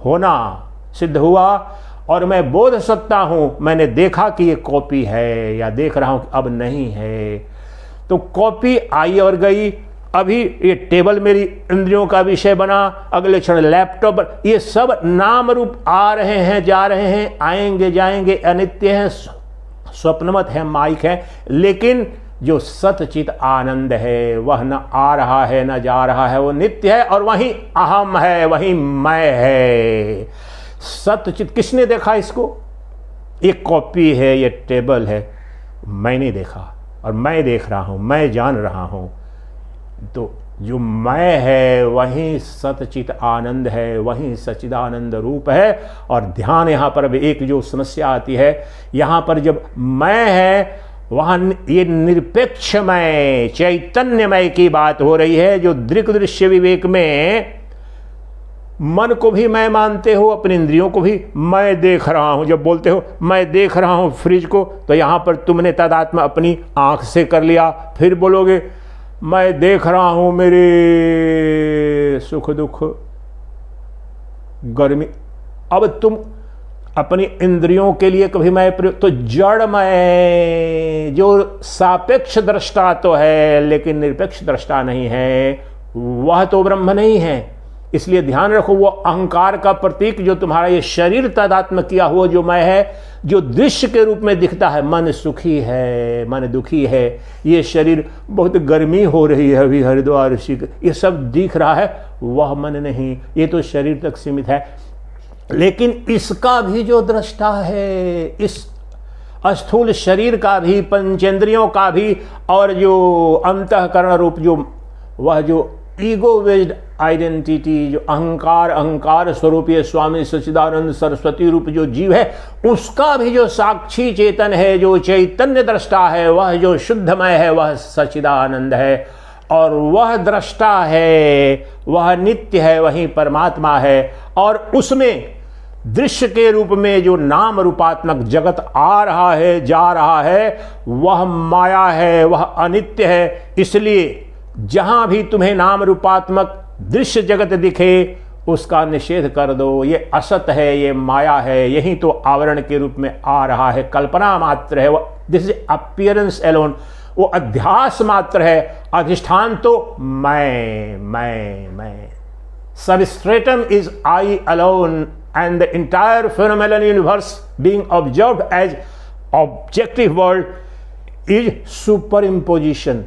होना सिद्ध हुआ और मैं बोध सत्ता हूं। मैंने देखा कि ये कॉपी है, या देख रहा हूं कि अब नहीं है। तो कॉपी आई और गई, अभी ये टेबल मेरी इंद्रियों का विषय बना, अगले क्षण लैपटॉप, ये सब नाम रूप आ रहे हैं, जा रहे हैं, आएंगे जाएंगे, अनित्य हैं, स्वप्नवत है, माइक है। लेकिन जो सतचित आनंद है वह न आ रहा है न जा रहा है, वो नित्य है और वही अहम है, वही मैं है। सतचित किसने देखा इसको? ये कॉपी है, ये टेबल है, मैंने देखा और मैं देख रहा हूं, मैं जान रहा हूं। तो जो मैं है वही सतचित आनंद है, वही सच्चिदानंद रूप है। और ध्यान यहाँ पर अब एक जो समस्या आती है, यहाँ पर जब मैं है वहाँ ये निरपेक्षमय चैतन्यमय की बात हो रही है। जो दृक् दृश्य विवेक में मन को भी मैं मानते हो, अपनी इंद्रियों को भी मैं देख रहा हूं। जब बोलते हो मैं देख रहा हूं फ्रिज को, तो यहां पर तुमने तदात्म अपनी आंख से कर लिया। फिर बोलोगे मैं देख रहा हूं मेरे सुख दुख गर्मी। अब तुम अपनी इंद्रियों के लिए कभी मैं प्रयोग, तो जड़मय जो सापेक्ष दृष्टा तो है लेकिन निरपेक्ष दृष्टा नहीं है, वह तो ब्रह्म नहीं है। इसलिए ध्यान रखो, वो अहंकार का प्रतीक जो तुम्हारा ये शरीर तादात्म्य किया हुआ जो मैं है, जो दृश्य के रूप में दिखता है, मन सुखी है, मन दुखी है, ये शरीर बहुत गर्मी हो रही है अभी हरिद्वार ऋषिक, ये सब दिख रहा है, वह मन नहीं, ये तो शरीर तक सीमित है। लेकिन इसका भी जो दृष्टा है, इस स्थूल शरीर का भी, पंचेंद्रियों का भी, और जो अंतःकरण रूप जो वह जो ईगो बेस्ड आइडेंटिटी, जो अहंकार स्वरूप ये स्वामी सच्चिदानंद सरस्वती रूप जो जीव है, उसका भी जो साक्षी चेतन है, जो चैतन्य दृष्टा है, वह जो शुद्धमय है, वह सच्चिदानंद है। और वह दृष्टा है, वह नित्य है, वही परमात्मा है। और उसमें दृश्य के रूप में जो नाम रूपात्मक जगत आ रहा है, जा रहा है, वह माया है, वह अनित्य है। इसलिए जहां भी तुम्हें नाम रूपात्मक दृश्य जगत दिखे, उसका निषेध कर दो। ये असत है, ये माया है, यही तो आवरण के रूप में आ रहा है, कल्पना मात्र है, दिस इज अपीयरेंस एलोन, वो अध्यास मात्र है। अधिष्ठान तो मैं substratum is I alone and the entire phenomenal universe being observed as objective world is superimposition.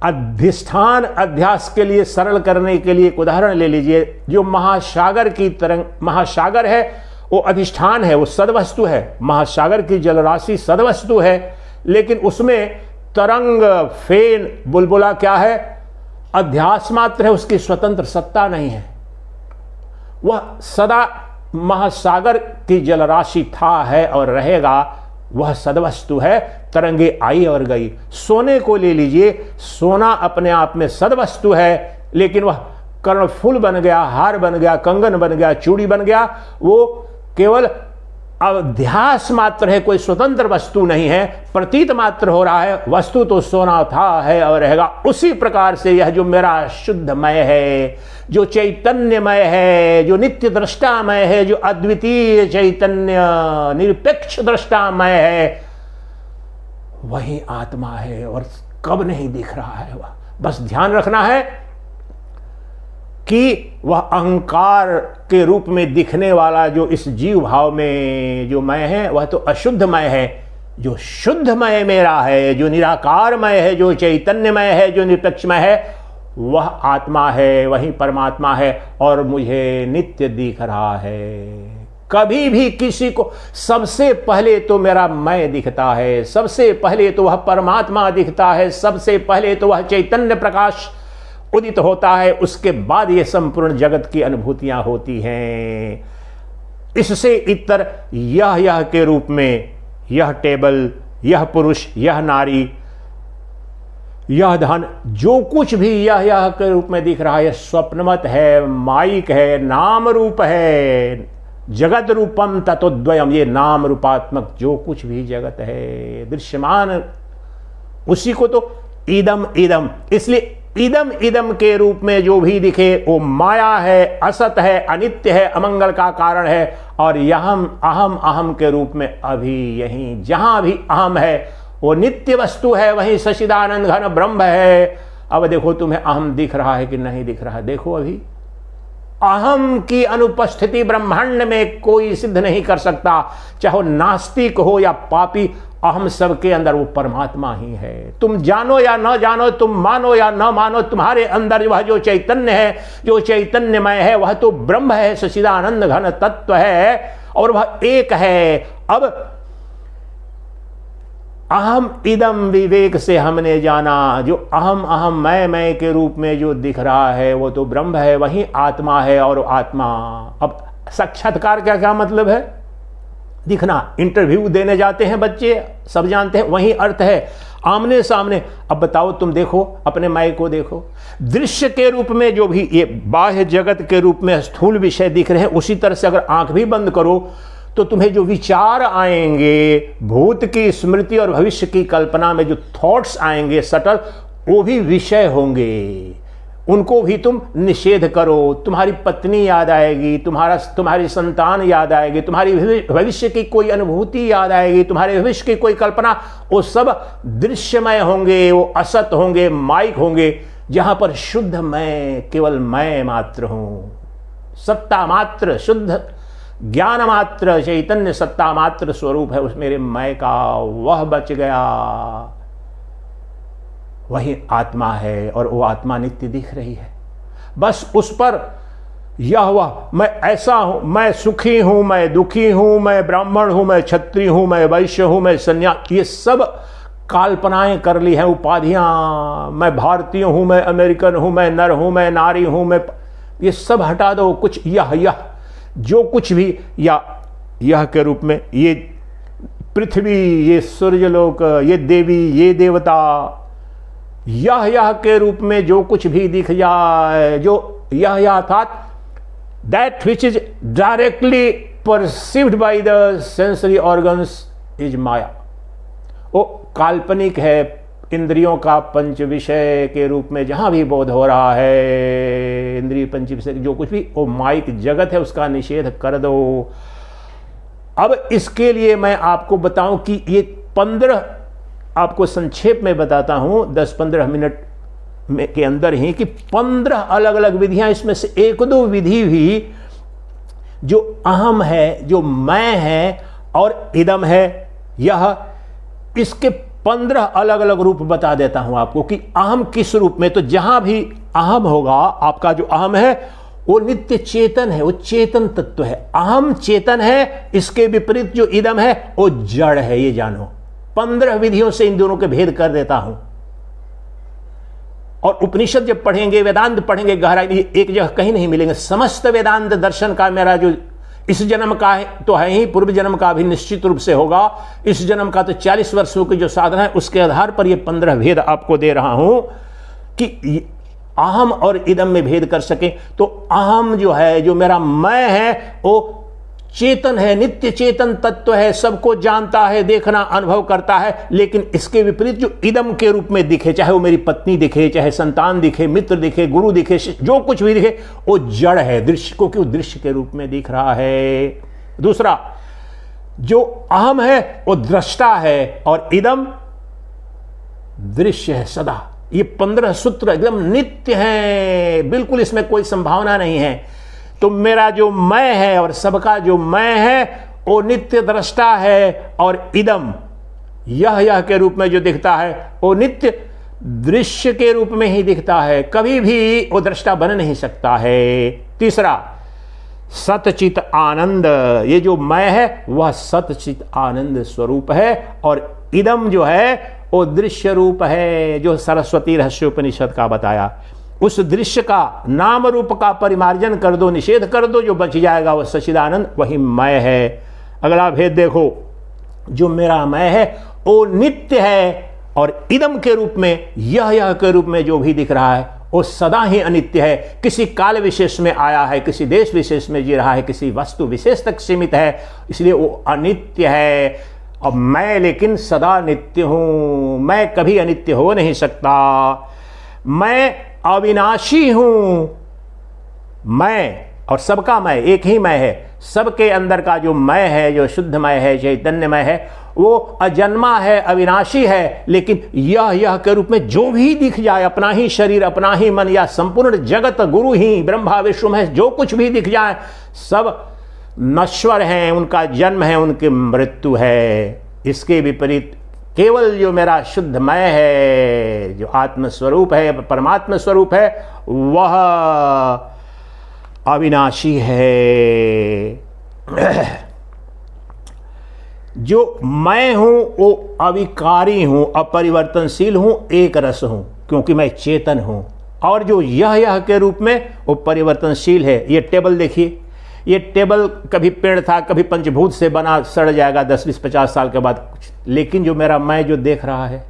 अधिष्ठान अध्यास के लिए सरल करने के लिए एक उदाहरण ले लीजिए। जो महासागर की तरंग, महासागर है वो अधिष्ठान है, वो सदवस्तु है। महासागर की जलराशि सदवस्तु है, लेकिन उसमें तरंग, फेन, बुलबुला क्या है? अध्यास मात्र है, उसकी स्वतंत्र सत्ता नहीं है। वह सदा महासागर की जलराशि था, है और रहेगा, वह सदवस्तु है। तरंगे आई और गई। सोने को ले लीजिए, सोना अपने आप में सदवस्तु है, लेकिन वह कर्णफूल बन गया, हार बन गया, कंगन बन गया, चूड़ी बन गया, वो केवल अध्यास मात्र है, कोई स्वतंत्र वस्तु नहीं है, प्रतीत मात्र हो रहा है। वस्तु तो सोना था, है और रहेगा। उसी प्रकार से यह जो मेरा शुद्धमय है, जो चैतन्यमय है, जो नित्य दृष्टामय है, जो अद्वितीय चैतन्य निरपेक्ष दृष्टामय है, वही आत्मा है। और कब नहीं दिख रहा है वह, बस ध्यान रखना है कि वह अहंकार के रूप में दिखने वाला जो इस जीव भाव में जो मैं है, वह तो अशुद्धमय है। जो शुद्धमय मेरा है, जो निराकारमय है, जो चैतन्यमय है, जो निरपेक्षमय है, वह आत्मा है, वही परमात्मा है और मुझे नित्य दिख रहा है। कभी भी किसी को, सबसे पहले तो मेरा मैं दिखता है, सबसे पहले तो वह परमात्मा दिखता है, सबसे पहले तो वह चैतन्य प्रकाश उदित होता है, उसके बाद ये संपूर्ण जगत की अनुभूतियां होती हैं। इससे इतर यह के रूप में, यह टेबल, यह पुरुष, यह नारी, यह धन, जो कुछ भी यह के रूप में दिख रहा है, स्वप्नमत है, माइक है, नाम रूप है। जगत रूपम ततोद्वयम, ये नाम रूपात्मक जो कुछ भी जगत है दृश्यमान, उसी को तो इदम इदम, इसलिए इदम इदम के रूप में जो भी दिखे वो माया है, असत है, अनित्य है, अमंगल का कारण है। और यहम अहम अहम के रूप में अभी यहीं जहां भी अहम है वो नित्य वस्तु है, वहीं सच्चिदानंद घन ब्रह्म है। अब देखो तुम्हें अहम दिख रहा है कि नहीं दिख रहा है, देखो अभी अहम की अनुपस्थिति ब्रह्मांड में कोई सिद्ध नहीं कर सकता, चाहे वो नास्तिक हो या पापी, अहम सबके अंदर वो परमात्मा ही है। तुम जानो या न जानो, तुम मानो या न मानो, तुम्हारे अंदर वह जो चैतन्य है, जो चैतन्यमय है, वह तो ब्रह्म है, सच्चिदानंद घन तत्व है और वह एक है। अब अहम इदम विवेक से हमने जाना, जो अहम अहम मैं के रूप में जो दिख रहा है वो तो ब्रह्म है, वही आत्मा है। और आत्मा, अब साक्षात्कार का क्या मतलब है? दिखना। इंटरव्यू देने जाते हैं बच्चे, सब जानते हैं, वही अर्थ है, आमने सामने। अब बताओ, तुम देखो अपने मैं को, देखो दृश्य के रूप में जो भी ये बाह्य जगत के रूप में स्थूल विषय दिख रहे हैं, उसी तरह से अगर आंख भी बंद करो तो तुम्हें जो विचार आएंगे, भूत की स्मृति और भविष्य की कल्पना में जो थॉट्स आएंगे सटल, वो भी विषय होंगे, उनको भी तुम निषेध करो। तुम्हारी पत्नी याद आएगी, तुम्हारी संतान याद आएगी, तुम्हारी भविष्य की कोई अनुभूति याद आएगी, तुम्हारे भविष्य की कोई कल्पना, वो सब दृश्यमय होंगे, वो असत होंगे, माइक होंगे, जहां पर शुद्ध मैं, केवल मैं मात्र हूं, सत्ता मात्र, शुद्ध ज्ञान मात्र, चैतन्य सत्ता मात्र स्वरूप है उस मेरे मैं का, वह बच गया, वही आत्मा है और वो आत्मा नित्य दिख रही है। बस उस पर यह वह मैं ऐसा हूं, मैं सुखी हूं, मैं दुखी हूं, मैं ब्राह्मण हूं, मैं क्षत्रिय हूं, मैं वैश्य हूं, मैं सन्यासी, ये सब कल्पनाएं कर ली हैं, उपाधियां, मैं भारतीय हूं, मैं अमेरिकन हूं, मैं नर हूं, मैं नारी हूं, मैं, ये सब हटा दो। कुछ यह जो कुछ भी यह के रूप में, ये पृथ्वी, ये सूर्यलोक, ये देवी, ये देवता, यह के रूप में जो कुछ भी दिख जाए, जो यह अर्थात that which is directly perceived by the sensory organs is maya, वो काल्पनिक है, इंद्रियों का पंच विषय के रूप में जहां भी बोध हो रहा है, इंद्रिय पंच विषय जो कुछ भी, वो माइक जगत है, उसका निषेध कर दो। अब इसके लिए मैं आपको बताऊं कि ये 15, आपको संक्षेप में बताता हूं 10-15 मिनट में के अंदर ही, कि 15 अलग अलग विधियां, इसमें से 1-2 विधि भी जो अहम है, जो मैं है और इदम है, यह इसके 15 अलग अलग रूप बता देता हूं आपको कि अहम किस रूप में। तो जहां भी अहम होगा, आपका जो अहम है वो नित्य चेतन है, वो चेतन तत्व है। अहम चेतन है, इसके विपरीत जो इदम है वो जड़ है, ये जानो। 15 विधियों से इन दोनों के भेद कर देता हूं। और उपनिषद जब पढ़ेंगे, वेदांत पढ़ेंगे, गहराई एक जगह कहीं नहीं मिलेंगे। समस्त वेदांत दर्शन का मेरा जो इस जन्म का है तो है ही, पूर्व जन्म का भी निश्चित रूप से होगा, इस जन्म का तो 40 वर्षों की जो साधना है उसके आधार पर ये 15 भेद आपको दे रहा हूं कि अहम और इदम में भेद कर सके। तो अहम जो है, जो मेरा मैं है, वो चेतन है, नित्य चेतन तत्व है, सबको जानता है, देखना, अनुभव करता है। लेकिन इसके विपरीत जो इदम के रूप में दिखे, चाहे वो मेरी पत्नी दिखे, चाहे संतान दिखे, मित्र दिखे, गुरु दिखे, जो कुछ भी दिखे, वो जड़ है, दृश्य को क्यों दृश्य के रूप में दिख रहा है। दूसरा, जो अहम है वो दृष्टा है और इदम दृश्य है सदा। ये 15 सूत्र एकदम नित्य हैं, बिल्कुल इसमें कोई संभावना नहीं है। तो मेरा जो मैं है और सबका जो मैं है वो नित्य दृष्टा है, और इदम यह के रूप में जो दिखता है वो नित्य दृश्य के रूप में ही दिखता है, कभी भी वो दृष्टा बन नहीं सकता है। तीसरा, सतचित आनंद, ये जो मैं है वह सतचित आनंद स्वरूप है, और इदम जो है वो दृश्य रूप है, जो सरस्वती रहस्योपनिषद का बताया। उस दृश्य का नाम रूप का परिमार्जन कर दो, निषेध कर दो, जो बच जाएगा वह सच्चिदानंद, वही मैं है। अगला भेद देखो, जो मेरा मैं है वो नित्य है, और इदम के रूप में, यह के रूप में जो भी दिख रहा है वो सदा ही अनित्य है, किसी काल विशेष में आया है, किसी देश विशेष में जी रहा है, किसी वस्तु विशेष तक सीमित है, इसलिए वो अनित्य है। अब मैं लेकिन सदा नित्य हूं, मैं कभी अनित्य हो नहीं सकता, मैं अविनाशी हूं, मैं और सबका मैं, एक ही मैं है, सबके अंदर का जो मैं है, जो शुद्धमय है, चैतन्यमय है, वो अजन्मा है, अविनाशी है। लेकिन यह के रूप में जो भी दिख जाए, अपना ही शरीर, अपना ही मन या संपूर्ण जगत, गुरु ही ब्रह्मा विष्णु में जो कुछ भी दिख जाए, सब नश्वर हैं, उनका जन्म है, उनकी मृत्यु है। इसके विपरीत केवल जो मेरा शुद्धमय है, जो आत्म स्वरूप है, परमात्मा स्वरूप है, वह अविनाशी है। जो मैं हूं वो अविकारी हूं, अपरिवर्तनशील हूं, एक रस हूं, क्योंकि मैं चेतन हूं। और जो यह के रूप में वो परिवर्तनशील है। ये टेबल देखिए, ये टेबल कभी पेड़ था, कभी पंचभूत से बना, सड़ जाएगा 10, 20, 50 साल के बाद। लेकिन जो मेरा मैं जो देख रहा है,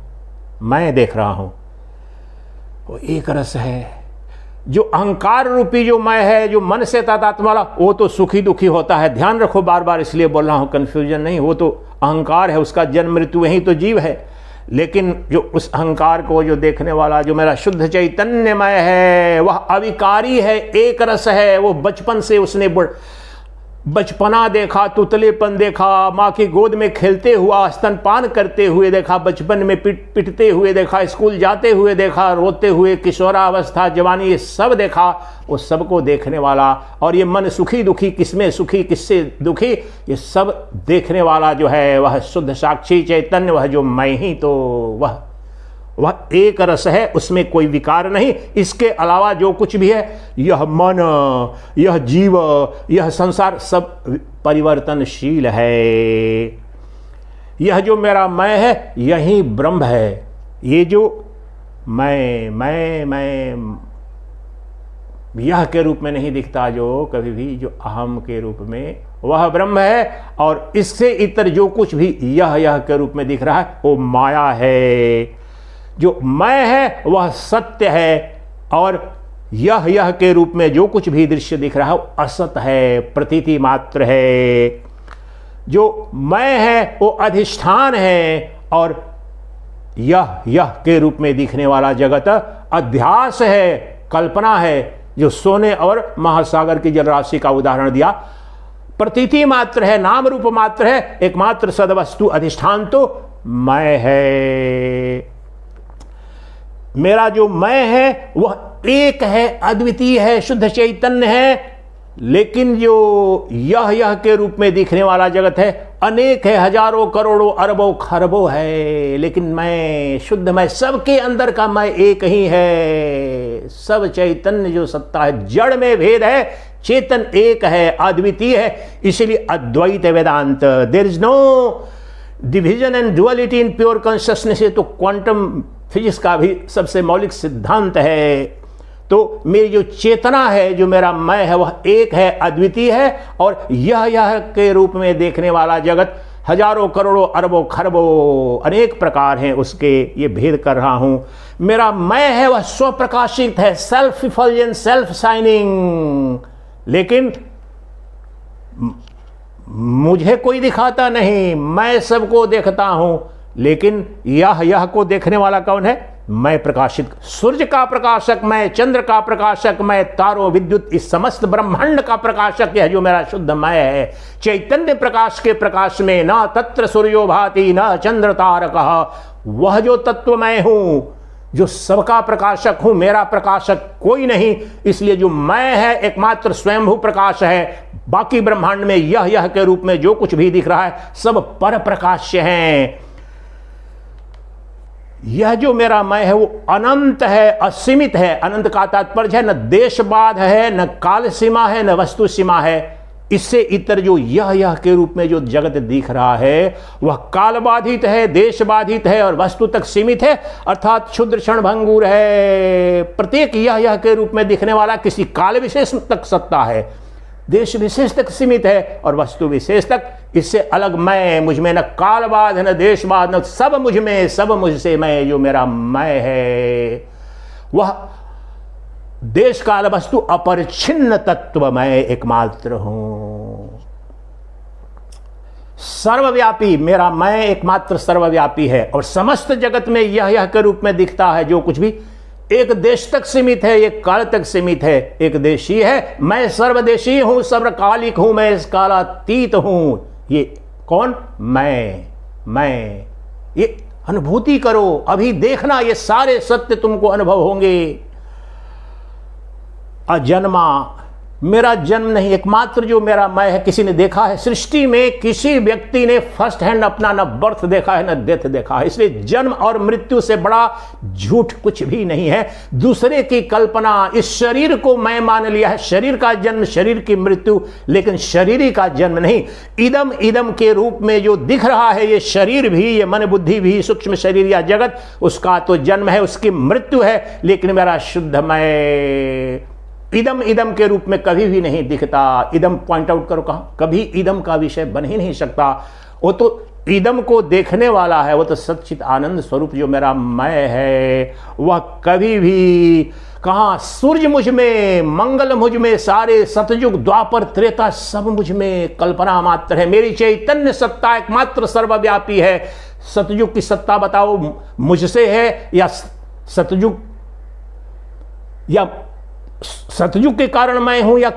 मैं देख रहा हूं, वो एक रस है। जो अहंकार रूपी जो मैं है, जो मन से तादात्म्य वाला, वो तो सुखी दुखी होता है। ध्यान रखो, बार बार इसलिए बोल रहा हूं, कंफ्यूजन नहीं। वो तो अहंकार है, उसका जन्म मृत्यु यही तो जीव है। लेकिन जो उस अहंकार को जो देखने वाला जो मेरा शुद्ध चैतन्यमय है, वह अविकारी है, एक रस है। वो बचपन से उसने बचपना देखा, तुतलेपन देखा, माँ की गोद में खेलते हुआ, स्तनपान करते हुए देखा, बचपन में पिटते हुए देखा, स्कूल जाते हुए देखा, रोते हुए, किशोरावस्था, जवानी, ये सब देखा। वो सबको देखने वाला, और ये मन सुखी दुखी, किसमें सुखी किससे दुखी, ये सब देखने वाला जो है, वह शुद्ध साक्षी चैतन्य, वह जो मैं ही, तो वह एक रस है, उसमें कोई विकार नहीं। इसके अलावा जो कुछ भी है, यह मन, यह जीव, यह संसार, सब परिवर्तनशील है। यह जो मेरा मैं है, यही ब्रह्म है। ये जो मैं यह के रूप में नहीं दिखता, जो कभी भी, जो अहम के रूप में, वह ब्रह्म है। और इससे इतर जो कुछ भी यह के रूप में दिख रहा है, वो माया है। जो मैं है वह सत्य है, और यह के रूप में जो कुछ भी दृश्य दिख रहा है वो असत है, प्रतीति मात्र है। जो मैं है वो अधिष्ठान है, और यह के रूप में दिखने वाला जगत अध्यास है, कल्पना है। जो सोने और महासागर की जलराशि का उदाहरण दिया, प्रतीति मात्र है, नाम रूप मात्र है। एकमात्र सदवस्तु अधिष्ठान तो मैं है। मेरा जो मैं है वह एक है, अद्वितीय है, शुद्ध चैतन्य है। लेकिन जो यह के रूप में दिखने वाला जगत है, अनेक है, हजारों, करोड़ों, अरबों, खरबों है। लेकिन मैं शुद्ध, मैं सबके अंदर का मैं एक ही है। सब चैतन्य जो सत्ता है, जड़ में भेद है, चेतन एक है, अद्वितीय है। इसलिए Advaita Vedanta, there is no division and duality in pure consciousness. तो क्वांटम फिजिक्स का भी सबसे मौलिक सिद्धांत है। तो मेरी जो चेतना है, जो मेरा मैं है, वह एक है, अद्वितीय है। और यह के रूप में देखने वाला जगत हजारों, करोड़ों, अरबों, खरबों, अनेक प्रकार हैं उसके, ये भेद कर रहा हूं। मेरा मैं है वह स्वप्रकाशित है, सेल्फ इफल्जेंट, सेल्फ शाइनिंग। लेकिन मुझे कोई दिखाता नहीं, मैं सबको देखता हूं। लेकिन यह को देखने वाला कौन है? मैं प्रकाशित, सूर्य का प्रकाशक मैं, चंद्र का प्रकाशक मैं, तारों, विद्युत, इस समस्त ब्रह्मांड का प्रकाशक यह जो मेरा शुद्ध मैं है। चैतन्य प्रकाश के प्रकाश में न तत्र सूर्यो भाति न चंद्र तारकः, वह जो तत्व मैं हूं, जो सबका प्रकाशक हूं, मेरा प्रकाशक कोई नहीं। इसलिए जो मैं है एकमात्र स्वयंभू प्रकाश है। बाकी ब्रह्मांड में यह के रूप में जो कुछ भी दिख रहा है, सब पर प्रकाश्य हैं। यह जो मेरा मैं है वो अनंत है, असीमित है। अनंत का तात्पर्य है न देश बाध है, न काल सीमा है, न वस्तु सीमा है। इससे इतर जो यह के रूप में जो जगत दिख रहा है, वह काल बाधित है, देश बाधित है और वस्तु तक सीमित है, अर्थात क्षुद्र क्षण भंगुर है। प्रत्येक यह के रूप में दिखने वाला किसी काल विशेष तक सत्ता है, देश विशेष तक सीमित है और वस्तु विशेष तक। इससे अलग मैं, मुझ में न कालबाध न देशबाध, न सब मुझ में, सब मुझसे मैं, जो मेरा मैं है वह देश काल वस्तु अपरिच्छिन्न तत्व मैं एकमात्र हूं। सर्वव्यापी मेरा मैं एकमात्र सर्वव्यापी है और समस्त जगत में यह के रूप में दिखता है जो कुछ भी एक देश तक सीमित है, एक काल तक सीमित है, एक देशी है। मैं सर्वदेशी हूं, सर्वकालिक हूं, मैं इस कालातीत हूं। ये कौन? मैं। ये अनुभूति करो, अभी देखना ये सारे सत्य तुमको अनुभव होंगे। अजन्मा, मेरा जन्म नहीं, एकमात्र जो मेरा मैं है। किसी ने देखा है सृष्टि में? किसी व्यक्ति ने फर्स्ट हैंड अपना न बर्थ देखा है न डेथ देखा है। इसलिए जन्म और मृत्यु से बड़ा झूठ कुछ भी नहीं है। दूसरे की कल्पना, इस शरीर को मैं मान लिया है, शरीर का जन्म, शरीर की मृत्यु, लेकिन शरीरी का जन्म नहीं। इदम इदम के रूप में जो दिख रहा है, ये शरीर भी, ये मन बुद्धि भी, सूक्ष्म शरीर या जगत, उसका तो जन्म है, उसकी मृत्यु है, लेकिन मेरा शुद्ध मैं इदम इदम के रूप में कभी भी नहीं दिखता। इदम पॉइंट आउट करो, कहां? कभी इदम का विषय बन ही नहीं सकता। वो तो इदम को देखने वाला है, वो तो सच्चित आनंद स्वरूप जो मेरा मैं है, वह कभी भी कहां? सूर्य मुझ में, मंगल मुझ में, सारे सतयुग द्वापर त्रेता सब मुझ में कल्पना मात्र है। मेरी चैतन्य सत्ता एकमात्र सर्वव्यापी है। सतयुग की सत्ता बताओ मुझसे है या सतयुग, या सतयुग के कारण मैं हूं या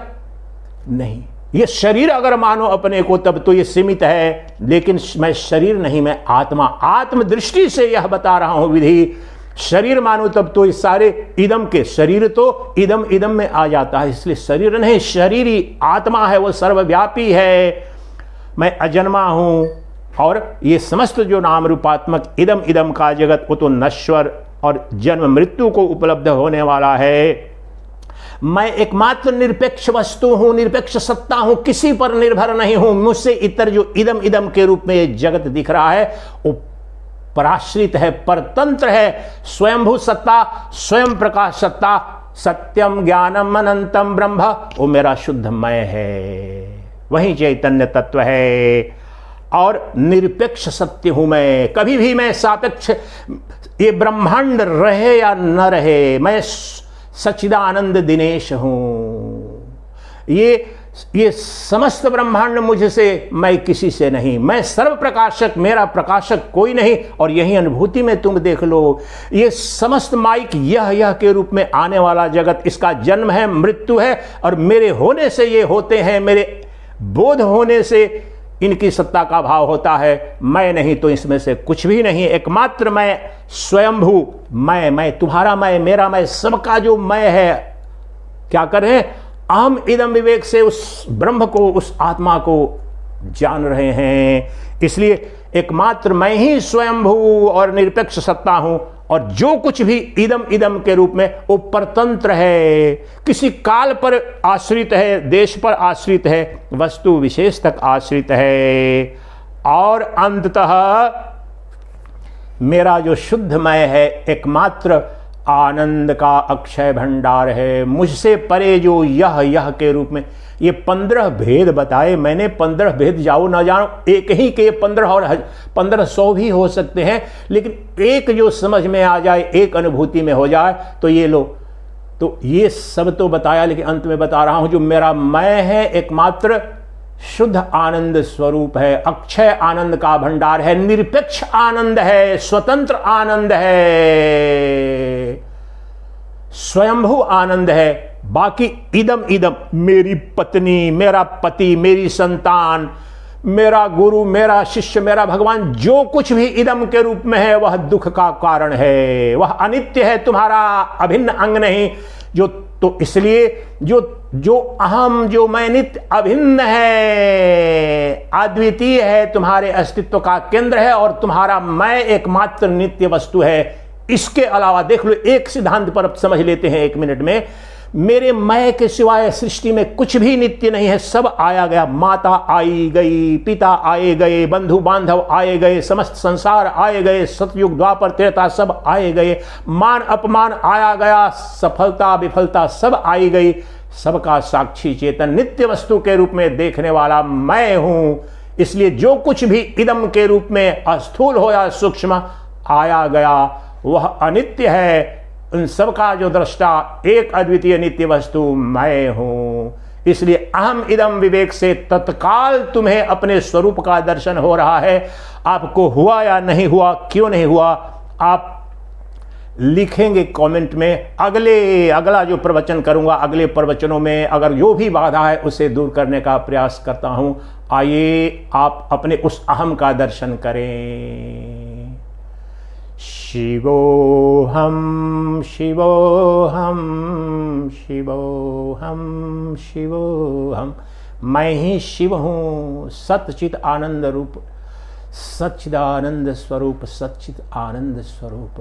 नहीं? ये शरीर अगर मानो अपने को तब तो ये सीमित है, लेकिन मैं शरीर नहीं, मैं आत्मा। आत्म दृष्टि से यह बता रहा हूं विधि। शरीर मानो तब तो इस सारे इदम के, शरीर तो इदम इदम में आ जाता है, इसलिए शरीर नहीं, शरीरी आत्मा है, वो सर्वव्यापी है। मैं अजन्मा हूं, और ये समस्त जो नाम रूपात्मक इदम इदम का जगत, वो तो नश्वर और जन्म मृत्यु को उपलब्ध होने वाला है। मैं एकमात्र निरपेक्ष वस्तु हूं, निरपेक्ष सत्ता हूं, किसी पर निर्भर नहीं हूं। मुझसे इतर जो इदम इदम के रूप में ये जगत दिख रहा है, वो पराश्रित है, परतंत्र है। स्वयंभू सत्ता, स्वयं प्रकाश सत्ता, सत्यम ज्ञानम अनंतम ब्रह्म, वो मेरा शुद्ध मैं है, वही चैतन्य तत्व है। और निरपेक्ष सत्य हूं मैं, कभी भी मैं सापेक्ष, ये ब्रह्मांड रहे या न रहे, मैं सच्चिदानंद दिनेश हूं। ये समस्त ब्रह्मांड मुझसे, मैं किसी से नहीं। मैं सर्व प्रकाशक, मेरा प्रकाशक कोई नहीं। और यही अनुभूति में तुम देख लो, ये समस्त माइक यह के रूप में आने वाला जगत, इसका जन्म है, मृत्यु है, और मेरे होने से ये होते हैं, मेरे बोध होने से इनकी सत्ता का भाव होता है। मैं नहीं तो इसमें से कुछ भी नहीं। एकमात्र मैं स्वयंभू मैं तुम्हारा मैं, मेरा मैं, सबका जो मैं है। क्या कर रहे हैं? अहम इदम विवेक से उस ब्रह्म को, उस आत्मा को जान रहे हैं। इसलिए एकमात्र मैं ही स्वयंभू और निरपेक्ष सत्ता हूं, और जो कुछ भी इदम इदम के रूप में, वो परतंत्र है, किसी काल पर आश्रित है, देश पर आश्रित है, वस्तु विशेष तक आश्रित है। और अंततः मेरा जो शुद्ध मैं है, एकमात्र आनंद का अक्षय भंडार है। मुझसे परे जो यह के रूप में, ये 15 भेद बताए मैंने। 15 भेद जाओ ना जानो, एक ही के 15 और 1500 भी हो सकते हैं, लेकिन एक जो समझ में आ जाए, एक अनुभूति में हो जाए, तो ये लो। तो ये सब तो बताया, लेकिन अंत में बता रहा हूं, जो मेरा मैं है, एकमात्र शुद्ध आनंद स्वरूप है, अक्षय आनंद का भंडार है, निरपेक्ष आनंद है, स्वतंत्र आनंद है, स्वयंभू आनंद है। बाकी इदम इदम, मेरी पत्नी, मेरा पति, मेरी संतान, मेरा गुरु, मेरा शिष्य, मेरा भगवान, जो कुछ भी इदम के रूप में है, वह दुख का कारण है, वह अनित्य है, तुम्हारा अभिन्न अंग नहीं। जो तो इसलिए जो अहम, जो मैं नित्य अभिन्न है, अद्वितीय है, तुम्हारे अस्तित्व का केंद्र है, और तुम्हारा मैं एकमात्र नित्य वस्तु है। इसके अलावा देख लो, एक सिद्धांत पर अब समझ लेते हैं 1 मिनट में। मेरे मैं के सिवाय सृष्टि में कुछ भी नित्य नहीं है, सब आया गया। माता आई गई, पिता आए गए, बंधु बांधव आए गए, समस्त संसार आए गए, सतयुग द्वापर त्रेता सब आए गए, मान अपमान आया गया, सफलता विफलता सब आई गई। सबका साक्षी चेतन नित्य वस्तु के रूप में देखने वाला मैं हूं। इसलिए जो कुछ भी इदम के रूप में अस्थूल हो या सूक्ष्म आया गया, वह अनित्य है। उन सबका जो दृष्टा, एक अद्वितीय नित्य वस्तु मैं हूं। इसलिए अहम इदम विवेक से तत्काल तुम्हें अपने स्वरूप का दर्शन हो रहा है। आपको हुआ या नहीं हुआ, क्यों नहीं हुआ, आप लिखेंगे कमेंट में। अगला जो प्रवचन करूंगा, अगले प्रवचनों में अगर जो भी बाधा है उसे दूर करने का प्रयास करता हूं। आइए आप अपने उस अहम का दर्शन करें। शिवोहम शिवोहम शिवोहम शिवोहम। मैं ही शिव हूँ, सच्चित आनंद रूप, सच्चिदानंद स्वरूप, सच्चित आनंद स्वरूप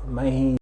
मैं ही